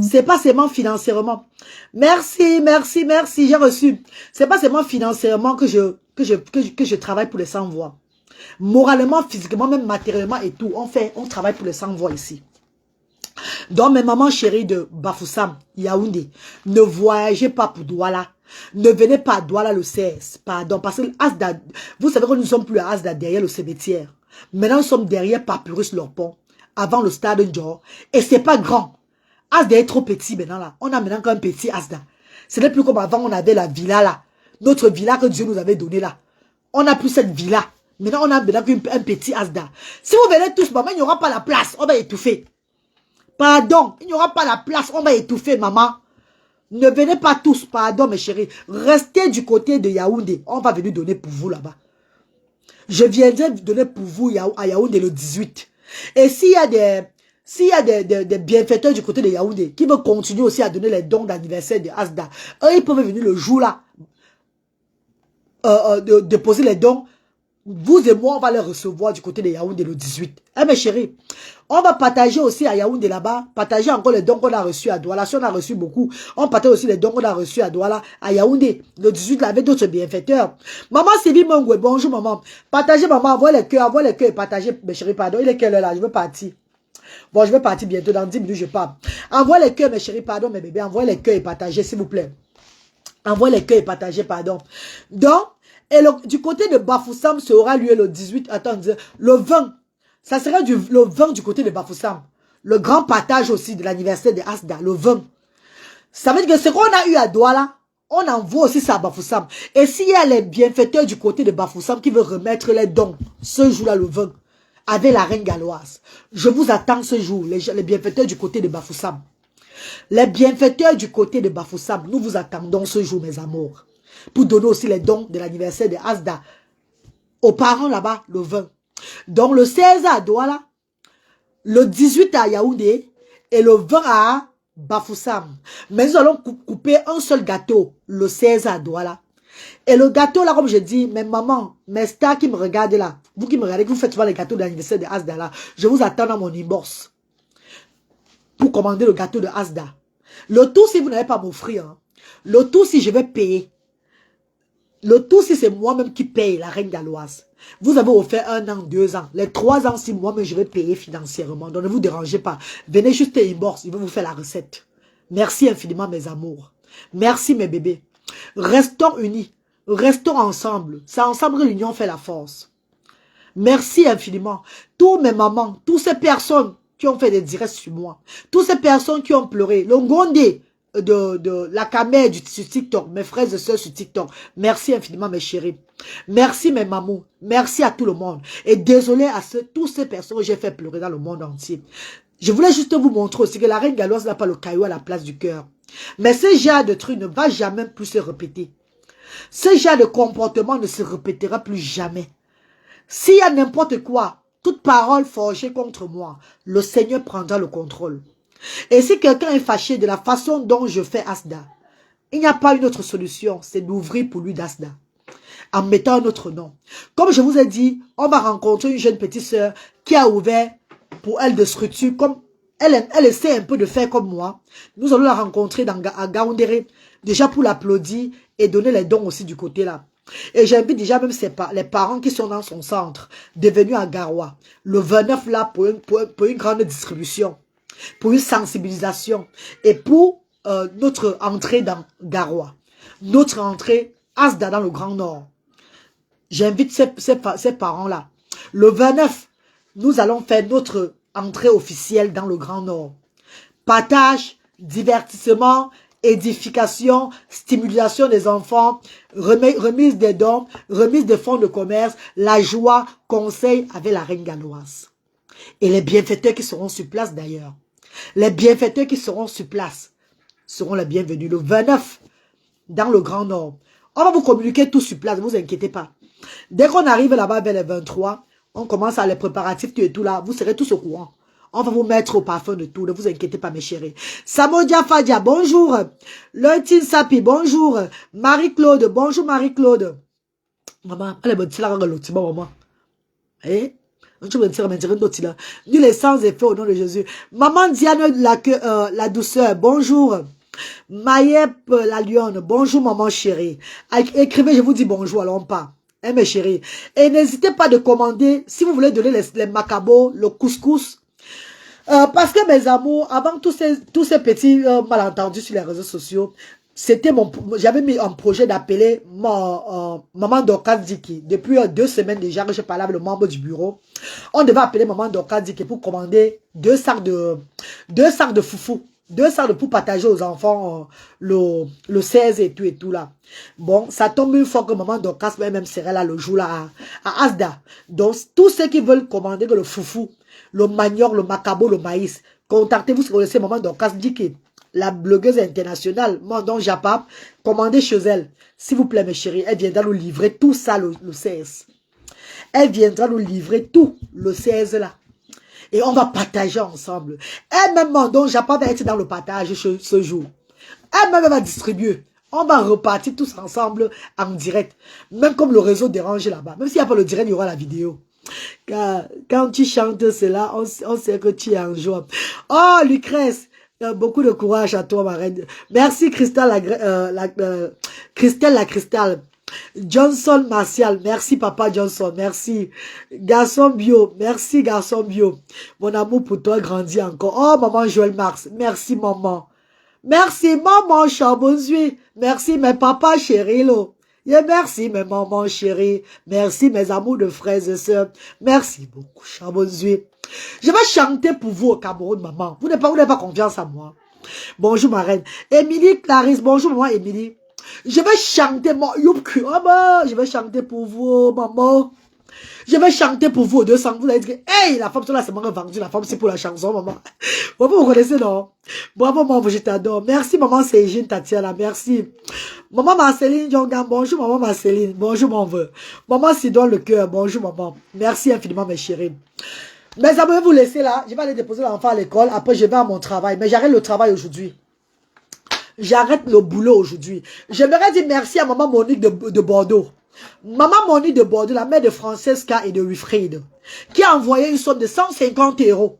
c'est pas seulement financièrement. Merci, merci, merci, j'ai reçu. C'est pas seulement financièrement que je travaille pour les sans-voix. Moralement, physiquement, même matériellement et tout. On travaille pour les sans-voix ici. Donc, mes mamans chéries de Bafoussam, Yaoundé, ne voyagez pas pour Douala. Ne venez pas à Douala le 16. Pardon, parce que Asda, vous savez que nous ne sommes plus à Asda derrière le cimetière. Maintenant, nous sommes derrière Papyrus Lorpont, avant le stade Njor. Et c'est pas grand. Asda est trop petit maintenant là. On a maintenant qu'un petit Asda. Ce n'est plus comme avant, on avait la villa là. Notre villa que Dieu nous avait donnée là. On n'a plus cette villa. Maintenant, on a maintenant un petit Asda. Si vous venez tous, maman, il n'y aura pas la place. On va étouffer. Pardon, il n'y aura pas la place. On va étouffer, maman. Ne venez pas tous, pardon, mes chéris. Restez du côté de Yaoundé. On va venir donner pour vous là-bas. Je viendrai donner pour vous à Yaoundé le 18. Et s'il y a des bienfaiteurs du côté de Yaoundé qui veulent continuer aussi à donner les dons d'anniversaire de Asda, eux, ils peuvent venir le jour là, déposer les dons. Vous et moi, on va les recevoir du côté de Yaoundé le 18. Eh mes chéris, on va partager aussi à Yaoundé là-bas, partager encore les dons qu'on a reçus à Douala. Si on a reçu beaucoup, on partage aussi les dons qu'on a reçus à Douala, à Yaoundé, le 18 là, avec d'autres bienfaiteurs. Maman Sylvie Mongwe, bonjour maman. Partagez maman, envoie les cœurs et partagez, mes chéris, pardon. Il est quelle heure là, je veux partir. Bon, je vais partir bientôt, dans 10 minutes je pars. Envoie les cœurs, mes chéris, pardon, mes bébés, envoie les cœurs et partagez, s'il vous plaît. Envoie les cœurs et partagez, pardon. Donc, et du côté de Bafoussam, ça aura lieu le 18, attendez, le 20. Ça sera le 20 du côté de Bafoussam. Le grand partage aussi de l'anniversaire de Asda, le 20. Ça veut dire que ce qu'on a eu à Douala, on envoie aussi ça à Bafoussam. Et s'il y a les bienfaiteurs du côté de Bafoussam qui veulent remettre les dons, ce jour-là, le 20, avec la reine galloise, je vous attends ce jour, les bienfaiteurs du côté de Bafoussam. Les bienfaiteurs du côté de Bafoussam, nous vous attendons ce jour, mes amours. Pour donner aussi les dons de l'anniversaire de Asda aux parents là-bas, le 20. Donc le 16 à Douala, le 18 à Yaoundé et le 20 à Bafoussam. Mais nous allons couper un seul gâteau, le 16 à Douala. Et le gâteau là, comme je dis, mes mamans, mes stars qui me regardent là, vous qui me regardez, que vous faites souvent les gâteaux de l'anniversaire de Asda là, je vous attends dans mon inbox. pour commander le gâteau de Asda. Le tout, si vous n'avez pas m'offrir, hein. Le tout, si je vais payer. Le tout, si c'est moi-même qui paye la reine galloise. Vous avez offert 1 an, 2 ans. Les 3 ans, si moi-même je vais payer financièrement. Donc ne vous dérangez pas. Venez juste inbox, il va vous faire la recette. Merci infiniment mes amours. Merci mes bébés. Restons unis. Restons ensemble. C'est ensemble que l'union fait la force. Merci infiniment. Tous mes mamans, toutes ces personnes qui ont fait des directs sur moi. Toutes ces personnes qui ont pleuré. Le Ngondé de la caméra sur TikTok. Mes frères et sœurs sur TikTok. Merci infiniment mes chéris. Merci mes mamans. Merci à tout le monde. Et désolé à toutes ces personnes que j'ai fait pleurer dans le monde entier. Je voulais juste vous montrer aussi que la reine galloise n'a pas le caillou à la place du cœur. Mais ce genre de truc ne va jamais plus se répéter. Ce genre de comportement ne se répétera plus jamais. S'il y a n'importe quoi, toute parole forgée contre moi, le Seigneur prendra le contrôle. Et si quelqu'un est fâché de la façon dont je fais Asda, il n'y a pas une autre solution, c'est d'ouvrir pour lui d'Asda. En mettant un autre nom. Comme je vous ai dit, on va rencontrer une jeune petite sœur qui a ouvert pour elle de structure comme elle essaie un peu de faire comme moi. Nous allons la rencontrer à Gaoundéré, déjà pour l'applaudir et donner les dons aussi du côté là. Et j'invite déjà même les parents qui sont dans son centre, devenus à Garoua, le 29 là pour une grande distribution, pour une sensibilisation et pour notre entrée dans Garoua, notre entrée Asda dans le Grand Nord. J'invite ces parents là. Le 29, nous allons faire notre entrée officielle dans le Grand Nord. Partage, divertissement, édification, stimulation des enfants, remise des dons, remise des fonds de commerce, la joie, conseil avec la reine galloise. Et les bienfaiteurs qui seront sur place d'ailleurs. Les bienfaiteurs qui seront sur place seront les bienvenus. Le 29, dans le Grand Nord. On va vous communiquer tout sur place, ne vous inquiétez pas. Dès qu'on arrive là-bas vers les 23, on commence à les préparatifs, tout et tout là, vous serez tous au courant. On va vous mettre au parfum de tout, ne vous inquiétez pas mes chéris. Samodia Fadia, bonjour. Leutine Sapi, bonjour. Marie-Claude, bonjour Marie-Claude. Maman, elle est bonne, c'est la maman. Eh? Nul est sans effet au nom de Jésus. Maman Diane la douceur, bonjour. Mayep la lionne, bonjour maman chérie. Écrivez, je vous dis bonjour, alors on part. Hein, mes chéris. Et n'hésitez pas de commander, si vous voulez donner les macabos, le couscous. Parce que mes amours, avant tous ces petits malentendus sur les réseaux sociaux, j'avais mis un projet d'appeler Maman Dorcas Diki. Depuis 2 semaines déjà que je parlais avec le membre du bureau. On devait appeler Maman Dorcas Diki pour commander 2 sacs de foufou. 2 sacs pour partager aux enfants le 16 et tout là. Bon, ça tombe une fois que Maman Dorcas même serait là le jour là à Asda. Donc, tous ceux qui veulent commander le foufou, le manioc, le macabo, le maïs, contactez-vous si vous connaissez Maman Dorcas Diki, la blogueuse internationale, Mandon Japap, commandez chez elle. S'il vous plaît, mes chéris, elle viendra nous livrer tout ça le 16. Elle viendra nous livrer tout le 16 là. Et on va partager ensemble. Elle-même, Mandon Japap va être dans le partage ce jour. Elle-même va distribuer. On va repartir tous ensemble en direct. Même comme le réseau dérange là-bas. Même s'il n'y a pas le direct, il y aura la vidéo. Quand tu chantes cela, on sait que tu es en joie. Oh, Lucrèce, beaucoup de courage à toi, ma reine. Merci, Christelle la Cristal. Johnson Martial, merci papa Johnson, merci. Garçon bio, merci garçon bio. Mon amour pour toi grandit encore. Oh, maman Joël Marx, merci maman. Merci maman Charbonzuy. Merci mes papas chéris. Et merci mes mamans chéris. Merci mes amours de frères et sœurs. Merci beaucoup Charbonzuy. Je vais chanter pour vous au Cameroun, maman. Vous n'avez pas confiance en moi. Bonjour ma reine. Émilie Clarisse, bonjour maman Émilie. Je vais chanter mon je vais chanter pour vous, maman. Je vais chanter pour vous 200. Vous allez dire, hey, la femme, là, c'est moi qui ai vendu. La femme, c'est pour la chanson, maman. Bravo, vous connaissez, non? Bravo, maman, je t'adore. Merci, maman Céline Tatiana. Merci. Maman Marceline Jongan, bonjour, maman Marceline. Bonjour, mon vœu. Maman Sidon le cœur. Bonjour, maman. Merci infiniment, mes chéris. Mes amis, je vais vous laisser là. Je vais aller déposer l'enfant à l'école. Après, je vais à mon travail. Mais j'arrête le travail aujourd'hui. J'arrête le boulot aujourd'hui. J'aimerais dire merci à maman Monique de Bordeaux. Maman Monique de Bordeaux, la mère de Francesca et de Wilfried, qui a envoyé une somme de 150 €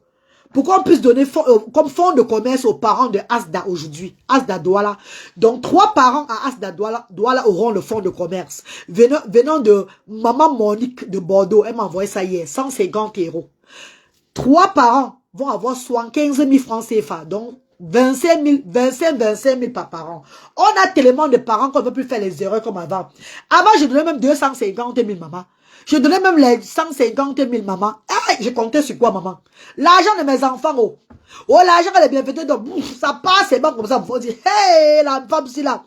pour qu'on puisse donner comme fonds de commerce aux parents de Asda aujourd'hui. Asda Douala. Donc, 3 parents à Asda Douala auront le fonds de commerce. Venant de Maman Monique de Bordeaux, elle m'a envoyé ça hier, 150 €. 3 parents vont avoir 75 000 francs CFA. Donc, 25 000 par parent. On a tellement de parents qu'on ne peut plus faire les erreurs comme avant. Avant, je donnais même 250 000 maman. Je donnais même les 150 000 maman. Hey, je comptais sur quoi, maman? L'argent de mes enfants, oh. Oh, l'argent des bienfaiteurs, donc, ça passe, c'est bon comme ça. Il faut dire, hey, la femme, c'est là.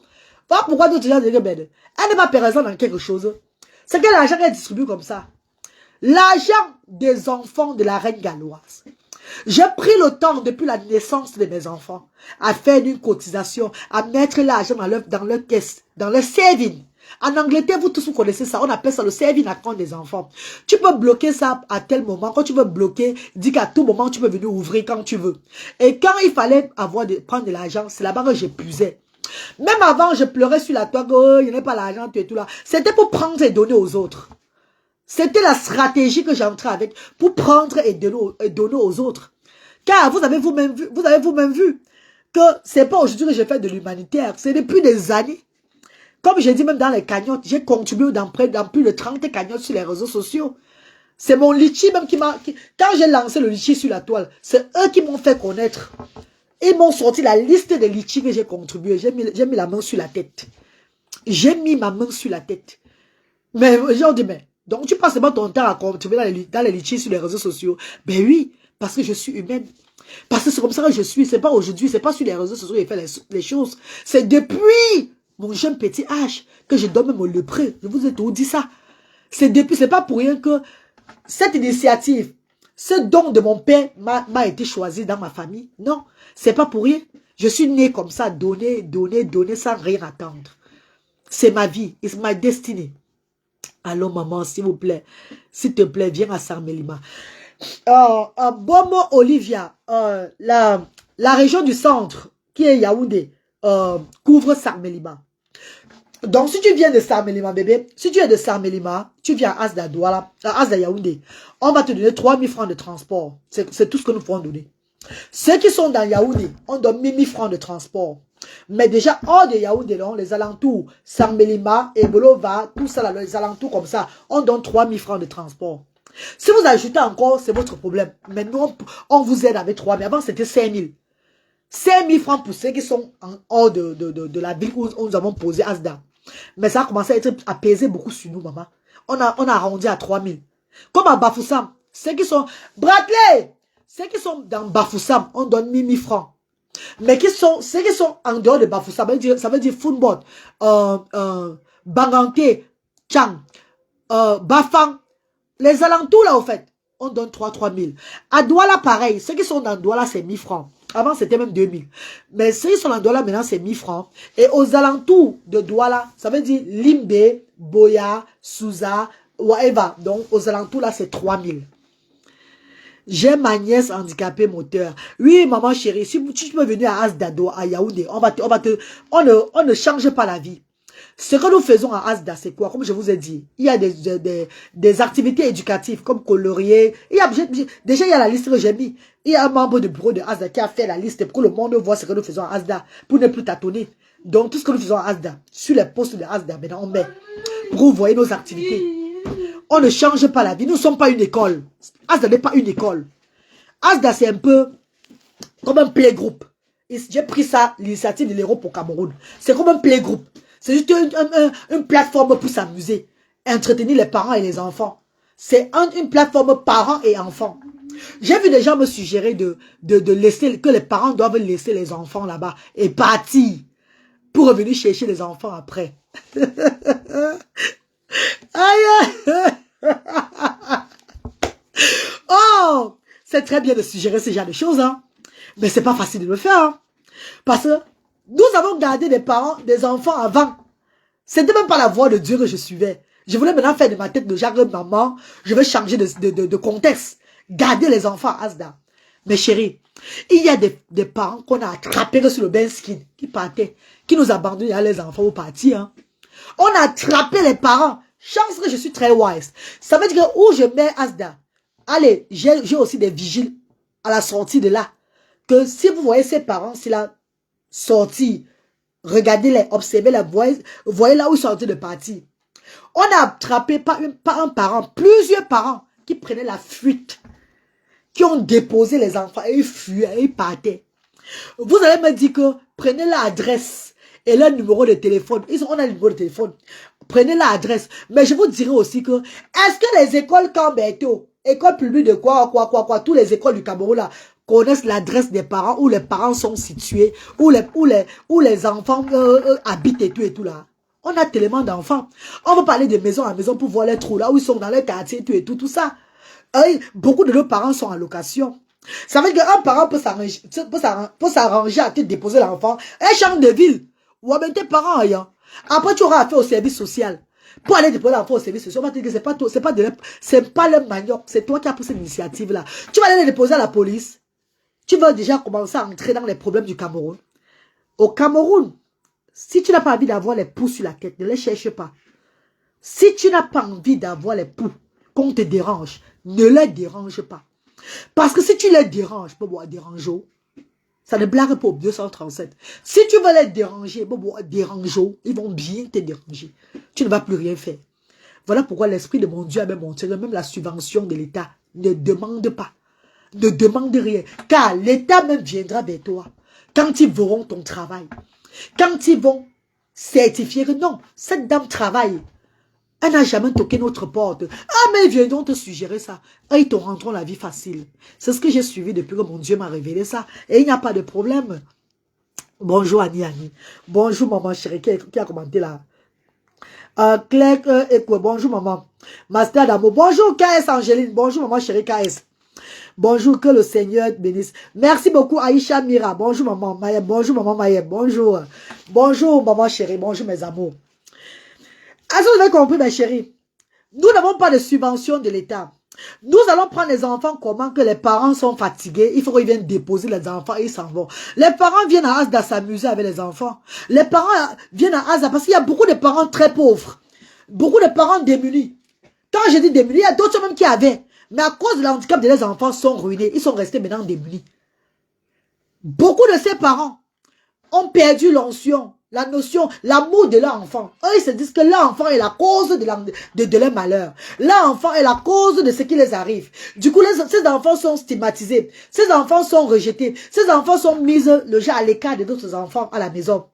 Voilà pourquoi nous, gens de elle n'est pas présente dans quelque chose. C'est que l'argent est distribué comme ça. L'argent des enfants de la reine galloise. J'ai pris le temps depuis la naissance de mes enfants à faire une cotisation, à mettre l'argent dans leur caisse, dans leur saving. En Angleterre, vous tous vous connaissez ça, on appelle ça le saving account des enfants. Tu peux bloquer ça à tel moment. Quand tu veux bloquer, dis qu'à tout moment, tu peux venir ouvrir quand tu veux. Et quand il fallait prendre de l'argent, c'est là-bas que j'épuisais. Même avant, je pleurais sur la toile, oh, il n'y a pas l'argent, tu es tout là. C'était pour prendre et donner aux autres. C'était la stratégie que j'entrais avec pour prendre et donner aux autres. Car vous avez vous-même vu que c'est pas aujourd'hui que j'ai fait de l'humanitaire. C'est depuis des années. Comme j'ai dit même dans les cagnottes, j'ai contribué dans plus de 30 cagnottes sur les réseaux sociaux. C'est mon litchi même qui m'a... Quand j'ai lancé le litchi sur la toile, c'est eux qui m'ont fait connaître. Ils m'ont sorti la liste des litchis que j'ai contribué. J'ai mis la main sur la tête. J'ai mis ma main sur la tête. Mais j'ai dit, mais... Donc, tu passes pas ton temps à contribuer dans les litchis sur les réseaux sociaux. Ben oui, parce que je suis humaine. Parce que c'est comme ça que je suis. C'est pas aujourd'hui, c'est pas sur les réseaux sociaux que j'ai fait les choses. C'est depuis mon jeune petit âge que je donne même au lepreux. Je vous ai tout dit ça. C'est pas pour rien que cette initiative, ce don de mon père m'a été choisi dans ma famille. Non, c'est pas pour rien. Je suis née comme ça, donner sans rien attendre. C'est ma vie, it's my destiny. Allô maman, s'il vous plaît, s'il te plaît, viens à Sarmelima. Bomo Olivia, la région du centre, qui est Yaoundé, couvre Sarmelima. Donc si tu viens de Sarmelima, bébé, si tu es de Sarmelima, tu viens à Asda Douala, à Asda Yaoundé, on va te donner 3 000 francs de transport. C'est tout ce que nous pouvons donner. Ceux qui sont dans Yaoundé, on donne 1 000 francs de transport. Mais déjà, hors de Yaoundé, les alentours, Sarmelima, Ebolova, tout ça, là, les alentours comme ça, on donne 3 000 francs de transport. Si vous ajoutez encore, c'est votre problème. Mais nous, on vous aide avec 3 000. Avant, c'était 5 000. 5 000 francs pour ceux qui sont en hors de la ville où nous avons posé Asda. Mais ça a commencé à peser beaucoup sur nous, maman. On a arrondi à 3 000. Comme à Bafoussam, ceux qui sont... Bradley! Ceux qui sont dans Bafoussam, on donne 1 000 francs. Mais ceux qui sont en dehors de Bafoussam, ça veut dire Funbot, Banganté, Chang, Bafang, les alentours là, au fait, on donne 3 000. À Douala, pareil. Ceux qui sont dans Douala, c'est 1 000 francs. Avant, c'était même 2 000. Mais ceux qui sont dans Douala, maintenant, c'est 1 000 francs. Et aux alentours de Douala, ça veut dire Limbe, Boya, Souza, whatever. Donc, aux alentours là, c'est 3 000. J'ai ma nièce handicapée moteur. Oui, maman chérie, si tu peux venir à Asdado, à Yaoundé, on ne change pas la vie. Ce que nous faisons à Asda, c'est quoi? Comme je vous ai dit, il y a des activités éducatives comme colorier. Déjà, il y a la liste que j'ai mis. Il y a un membre du bureau de Asda qui a fait la liste pour que le monde voit ce que nous faisons à Asda, pour ne plus tâtonner. Donc, tout ce que nous faisons à Asda, sur les postes de Asda, maintenant, on met pour vous voyez nos activités. On ne change pas la vie. Nous ne sommes pas une école. Asda n'est pas une école. Asda, c'est un peu comme un playgroup. J'ai pris ça, l'initiative de l'Europe au Cameroun. C'est comme un playgroup. C'est juste une plateforme pour s'amuser. Entretenir les parents et les enfants. C'est une plateforme parents et enfants. J'ai vu des gens me suggérer de laisser, que les parents doivent laisser les enfants là-bas et partir pour revenir chercher les enfants après. Aïe! Oh! C'est très bien de suggérer ce genre de choses, hein. Mais c'est pas facile de le faire, hein. Parce que nous avons gardé des parents, des enfants avant. C'était même pas la voie de Dieu que je suivais. Je voulais maintenant faire de ma tête de genre maman, je vais changer de contexte. Garder les enfants à Asda. Mais chérie, il y a des parents qu'on a attrapés sur le bain skin, qui partaient, qui nous abandonnent à les enfants au parti, hein. On a attrapé les parents. Chance que je suis très wise. Ça veut dire que où je mets Asda, allez, j'ai aussi des vigiles à la sortie de là, que si vous voyez ses parents, s'il a sorti, regardez-les, observez-les, voyez là où ils sont en train de partir. On a attrapé par un parent, plusieurs parents qui prenaient la fuite, qui ont déposé les enfants et ils fuyaient, ils partaient. Vous allez me dire que prenez l'adresse et le numéro de téléphone. On a le numéro de téléphone. Prenez l'adresse. Mais je vous dirai aussi que, est-ce que les écoles Camberto, écoles publiques de quoi, toutes les écoles du Cameroun là, connaissent l'adresse des parents, où les parents sont situés, où les enfants habitent et tout là. On a tellement d'enfants. On va parler de maison à maison pour voir les trous là où ils sont dans les quartiers et tout ça. Beaucoup de nos parents sont en location. Ça veut dire qu'un parent peut s'arranger à te déposer l'enfant. Un champ de ville. Ou bien tes parents ayant. Après, tu auras affaire au service social. Pour aller déposer l'enfant au service social, on va te dire que c'est pas le manioc. C'est toi qui as pris cette initiative-là. Tu vas aller le déposer à la police. Tu vas déjà commencer à entrer dans les problèmes du Cameroun. Au Cameroun, si tu n'as pas envie d'avoir les poux sur la tête, ne les cherche pas. Si tu n'as pas envie d'avoir les poux, qu'on te dérange, ne les dérange pas. Parce que si tu les déranges, ça ne blague pas au 237. Si tu veux les déranger, ils vont bien te déranger. Tu ne vas plus rien faire. Voilà pourquoi l'Esprit de mon Dieu a même montré que même la subvention de l'État ne demande pas. Ne demande rien. Car l'État même viendra vers toi. Quand ils verront ton travail. Quand ils vont certifier que non, cette dame travaille. Elle n'a jamais toqué notre porte. Ah, mais ils viendront te suggérer ça. Et ils te rendront la vie facile. C'est ce que j'ai suivi depuis que mon Dieu m'a révélé ça. Et il n'y a pas de problème. Bonjour Annie. Bonjour maman chérie qui a commenté là. Claire bonjour maman. Master d'amour. Bonjour KS Angéline. Bonjour maman chérie KS. Bonjour, que le Seigneur bénisse. Merci beaucoup Aïcha Mira. Bonjour maman Mayeb. Bonjour maman Mayeb. Bonjour. Bonjour maman chérie. Bonjour mes amours. Est-ce que vous avez compris, mes chéris? Nous n'avons pas de subvention de l'État. Nous allons prendre les enfants comment que les parents sont fatigués. Il faut qu'ils viennent déposer les enfants et ils s'en vont. Les parents viennent à Asda s'amuser avec les enfants. Les parents viennent à Asda parce qu'il y a beaucoup de parents très pauvres. Beaucoup de parents démunis. Quand je dis démunis, il y a d'autres même qui avaient. Mais à cause de l'handicap de les enfants sont ruinés. Ils sont restés maintenant démunis. Beaucoup de ces parents ont perdu l'onction. La notion, l'amour de leur enfant. Eux, ils se disent que leur enfant est la cause de leur malheur. Leur enfant est la cause de ce qui les arrive. Du coup, ces enfants sont stigmatisés. Ces enfants sont rejetés. Ces enfants sont mis à l'écart de d'autres enfants à la maison.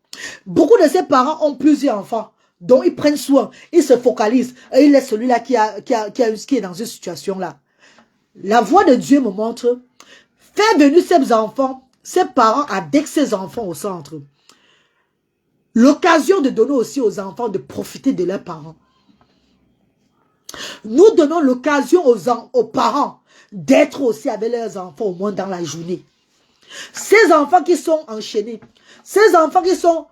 Beaucoup de ces parents ont plusieurs enfants dont ils prennent soin. Ils se focalisent. Et ils laissent celui-là qui est dans cette situation-là. La voix de Dieu me montre, fais venir ces enfants, ces parents avec ces enfants au centre. L'occasion de donner aussi aux enfants de profiter de leurs parents. Nous donnons l'occasion aux parents d'être aussi avec leurs enfants au moins dans la journée. Ces enfants qui sont enchaînés, ces enfants qui sont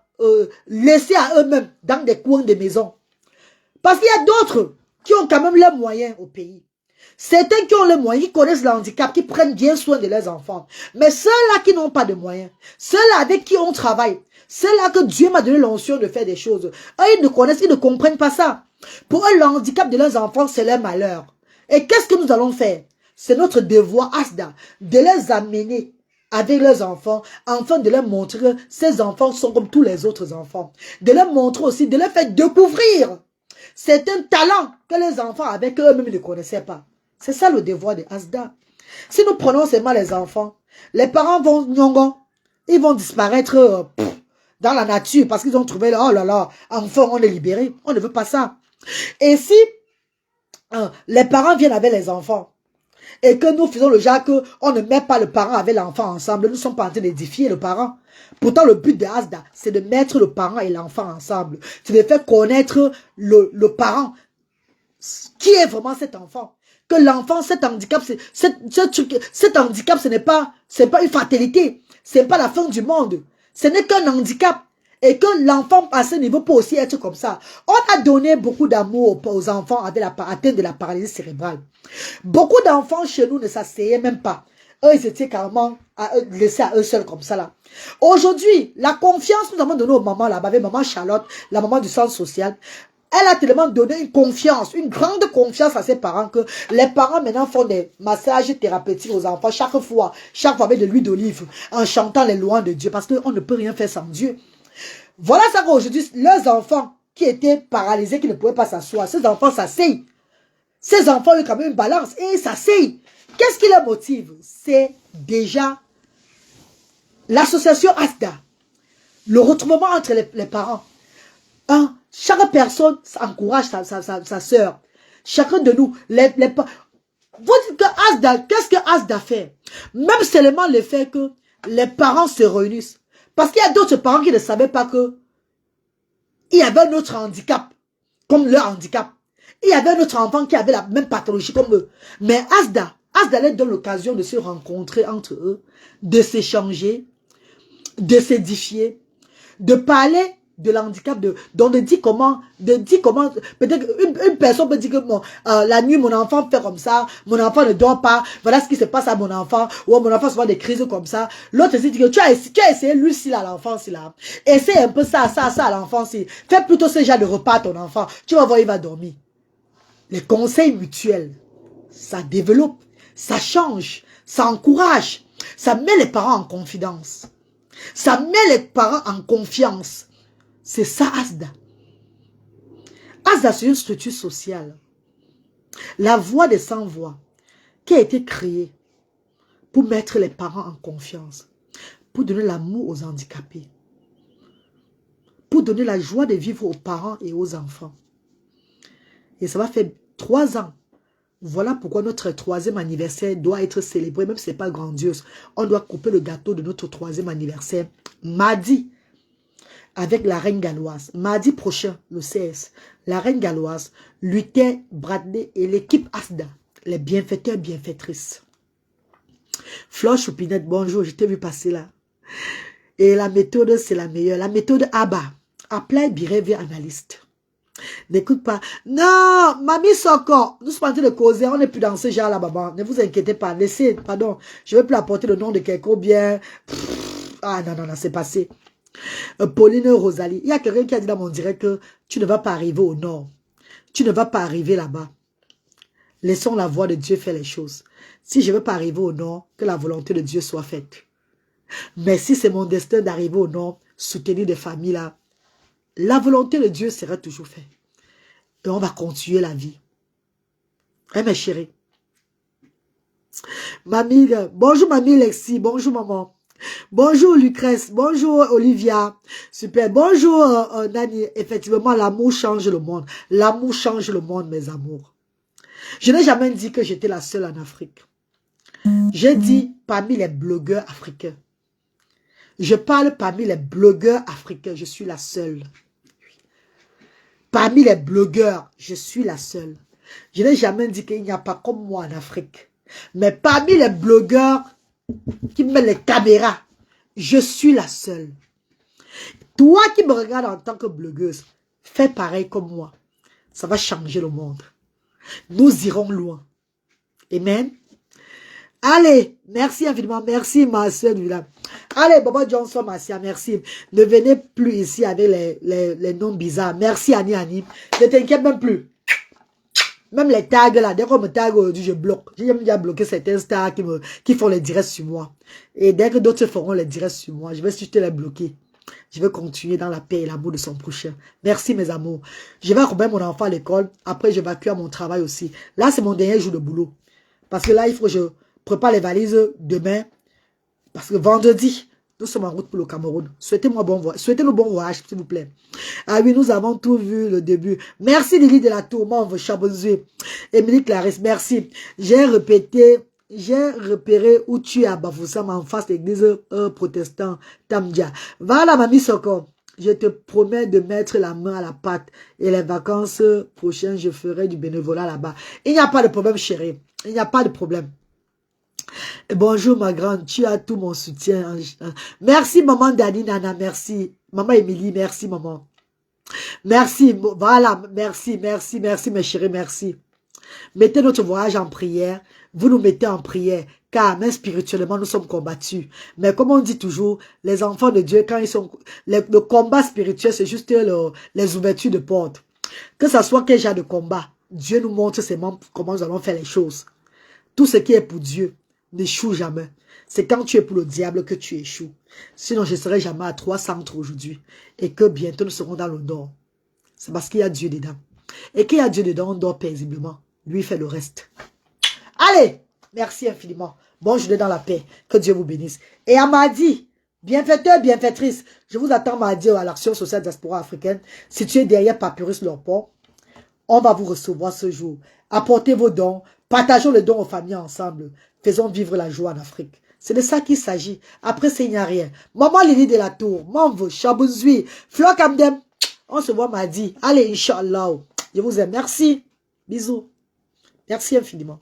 laissés à eux-mêmes dans des coins de maison. Parce qu'il y a d'autres qui ont quand même les moyens au pays. Certains qui ont les moyens, qui connaissent le handicap, qui prennent bien soin de leurs enfants. Mais ceux-là qui n'ont pas de moyens, ceux-là avec qui on travaille, ceux-là que Dieu m'a donné l'onction de faire des choses, eux, ils ne connaissent, ils ne comprennent pas ça. Pour eux, le handicap de leurs enfants, c'est leur malheur. Et qu'est-ce que nous allons faire? C'est notre devoir, Asda, de les amener avec leurs enfants, afin de leur montrer que ces enfants sont comme tous les autres enfants. De leur montrer aussi, de leur faire découvrir certains talents que les enfants avec eux-mêmes ne connaissaient pas. C'est ça le devoir de Asda. Si nous prenons seulement les enfants, les parents vont ils vont disparaître dans la nature parce qu'ils ont trouvé, oh là là, enfin on est libéré. On ne veut pas ça. Et si les parents viennent avec les enfants et que nous faisons le genre qu'on ne met pas le parent avec l'enfant ensemble, nous ne sommes pas en train d'édifier le parent. Pourtant, le but de Asda, c'est de mettre le parent et l'enfant ensemble. C'est de faire connaître le parent. Qui est vraiment cet enfant? Que l'enfant, cet handicap, cet handicap, ce n'est pas une fatalité. Ce n'est pas la fin du monde. Ce n'est qu'un handicap. Et que l'enfant, à ce niveau, peut aussi être comme ça. On a donné beaucoup d'amour aux enfants avec atteinte de la paralysie cérébrale. Beaucoup d'enfants chez nous ne s'asseyaient même pas. Eux, ils étaient carrément laissés à eux seuls comme ça là. Aujourd'hui, la confiance nous avons donnée aux mamans là-bas, avec maman Charlotte, la maman du centre social. Elle a tellement donné une confiance, une grande confiance à ses parents que les parents maintenant font des massages thérapeutiques aux enfants chaque fois avec de l'huile d'olive, en chantant les louanges de Dieu, parce qu'on ne peut rien faire sans Dieu. Voilà ça qu'aujourd'hui, leurs enfants qui étaient paralysés, qui ne pouvaient pas s'asseoir, ces enfants s'asseyent. Ces enfants ont quand même une balance et ils s'asseyent. Qu'est-ce qui les motive? C'est déjà l'association ASDA, le retrouvement entre les parents. Chaque personne encourage sa soeur. Chacun de nous, vous dites que ASDA, qu'est-ce que ASDA fait? Même seulement le fait que les parents se réunissent. Parce qu'il y a d'autres parents qui ne savaient pas que il y avait un autre handicap, comme leur handicap. Il y avait un autre enfant qui avait la même pathologie comme eux. Mais ASDA leur donne l'occasion de se rencontrer entre eux, de s'échanger, de s'édifier, de parler de l'handicap, de dire comment, peut-être une personne peut dire que la nuit, mon enfant fait comme ça, mon enfant ne dort pas, voilà ce qui se passe à mon enfant, ou mon enfant se voit des crises comme ça. L'autre dit que tu as essayé lui-ci à l'enfance, là. Essaye un peu ça à l'enfance. Fais plutôt ce genre de repas à ton enfant. Tu vas voir, il va dormir. Les conseils mutuels, ça développe, ça change, ça encourage, ça met les parents en confidence. Ça met les parents en confiance. C'est ça, ASDA. ASDA, c'est une structure sociale. La voix des sans-voix qui a été créée pour mettre les parents en confiance, pour donner l'amour aux handicapés, pour donner la joie de vivre aux parents et aux enfants. Et ça va faire 3 ans. Voilà pourquoi notre 3e anniversaire doit être célébré, même si ce n'est pas grandiose. On doit couper le gâteau de notre 3e anniversaire mardi avec la reine galloise. Mardi prochain, le 16, la reine galloise, Luther Bradley et l'équipe ASDA, les bienfaiteurs, bienfaitrices. Flore Choupinette, bonjour, je t'ai vu passer là. Et la méthode, c'est la meilleure. La méthode ABBA, Apply Behavior Analyst. N'écoute pas. Non, mamie Soko, nous sommes en train de causer, on n'est plus dans ce genre là, maman. Ne vous inquiétez pas, laissez, pardon, je ne vais plus apporter le nom de quelqu'un bien. Ah non, c'est passé. Pauline Rosalie, il y a quelqu'un qui a dit dans mon direct que tu ne vas pas arriver au nord. Tu ne vas pas arriver là-bas. Laissons la voix de Dieu faire les choses. Si je ne veux pas arriver au nord, que la volonté de Dieu soit faite. Mais si c'est mon destin d'arriver au nord, soutenir des familles là, la volonté de Dieu sera toujours faite. Et on va continuer la vie. Hein, mes chéris? Mamie, bonjour mamie Lexi, bonjour maman. Bonjour Lucrèce, bonjour Olivia, super, bonjour Nani. Effectivement, l'amour change le monde. L'amour change le monde, mes amours. Je n'ai jamais dit que j'étais la seule en Afrique. J'ai dit parmi les blogueurs africains. Je parle parmi les blogueurs africains, je suis la seule. Parmi les blogueurs, je suis la seule. Je n'ai jamais dit qu'il n'y a pas comme moi en Afrique. Mais parmi les blogueurs qui mettent les caméras, je suis la seule. Toi qui me regardes en tant que blogueuse, fais pareil comme moi. Ça va changer le monde. Nous irons loin. Amen. Allez, merci infiniment. Merci ma soeur du village. Allez, Bobo Johnson, Marcia, merci. Ne venez plus ici avec les noms bizarres. Merci Annie. Ne t'inquiète même plus. Même les tags là, dès qu'on me tag aujourd'hui, je bloque. J'ai déjà bloqué certains stars qui font les directs sur moi. Et dès que d'autres feront les directs sur moi, je vais juste les bloquer. Je vais continuer dans la paix et l'amour de son prochain. Merci mes amours. Je vais remettre mon enfant à l'école. Après, je vais à mon travail aussi. Là, c'est mon dernier jour de boulot. Parce que là, il faut que je prépare les valises demain. Parce que vendredi, nous sommes en route pour le Cameroun. Souhaitez-moi bon voyage. Souhaitez-le bon voyage, s'il vous plaît. Ah oui, nous avons tout vu le début. Merci Lily de la Tourmente, Chabonzoué. Émilie Clarisse, merci. J'ai repéré où tu es à Bafoussam en face de l'église protestant Tamdia. Voilà, mamie Soko. Je te promets de mettre la main à la pâte. Et les vacances prochaines, je ferai du bénévolat là-bas. Il n'y a pas de problème, chérie. Il n'y a pas de problème. Bonjour ma grande, tu as tout mon soutien. Merci maman Dani Nana, merci. Maman Émilie, merci maman. Merci, voilà, merci mes chéris, merci. Mettez notre voyage en prière, vous nous mettez en prière, car même spirituellement nous sommes combattus. Mais comme on dit toujours, les enfants de Dieu, quand ils sont... Le combat spirituel, c'est juste les ouvertures de portes. Que ce soit quel genre de combat, Dieu nous montre comment nous allons faire les choses. Tout ce qui est pour Dieu n'échoue jamais. C'est quand tu es pour le diable que tu échoues. Sinon, je ne serai jamais à 3 centres aujourd'hui. Et que bientôt, nous serons dans le nord. C'est parce qu'il y a Dieu dedans. Et qu'il y a Dieu dedans, on dort paisiblement. Lui fait le reste. Allez, merci infiniment. Bonne journée dans la paix. Que Dieu vous bénisse. Et à mardi, bienfaiteur, bienfaitrice, je vous attends mardi à l'Action sociale diaspora africaine. Si tu es derrière Papyrus Lorport, on va vous recevoir ce jour. Apportez vos dons. Partageons les dons aux familles ensemble. Faisons vivre la joie en Afrique. C'est de ça qu'il s'agit. Après, il n'y a rien. Maman Lily de la Tour, Mamvo, Chabouzui, Flo Kamdem. On se voit mardi. Allez, Inch'Allah. Je vous aime. Merci. Bisous. Merci infiniment.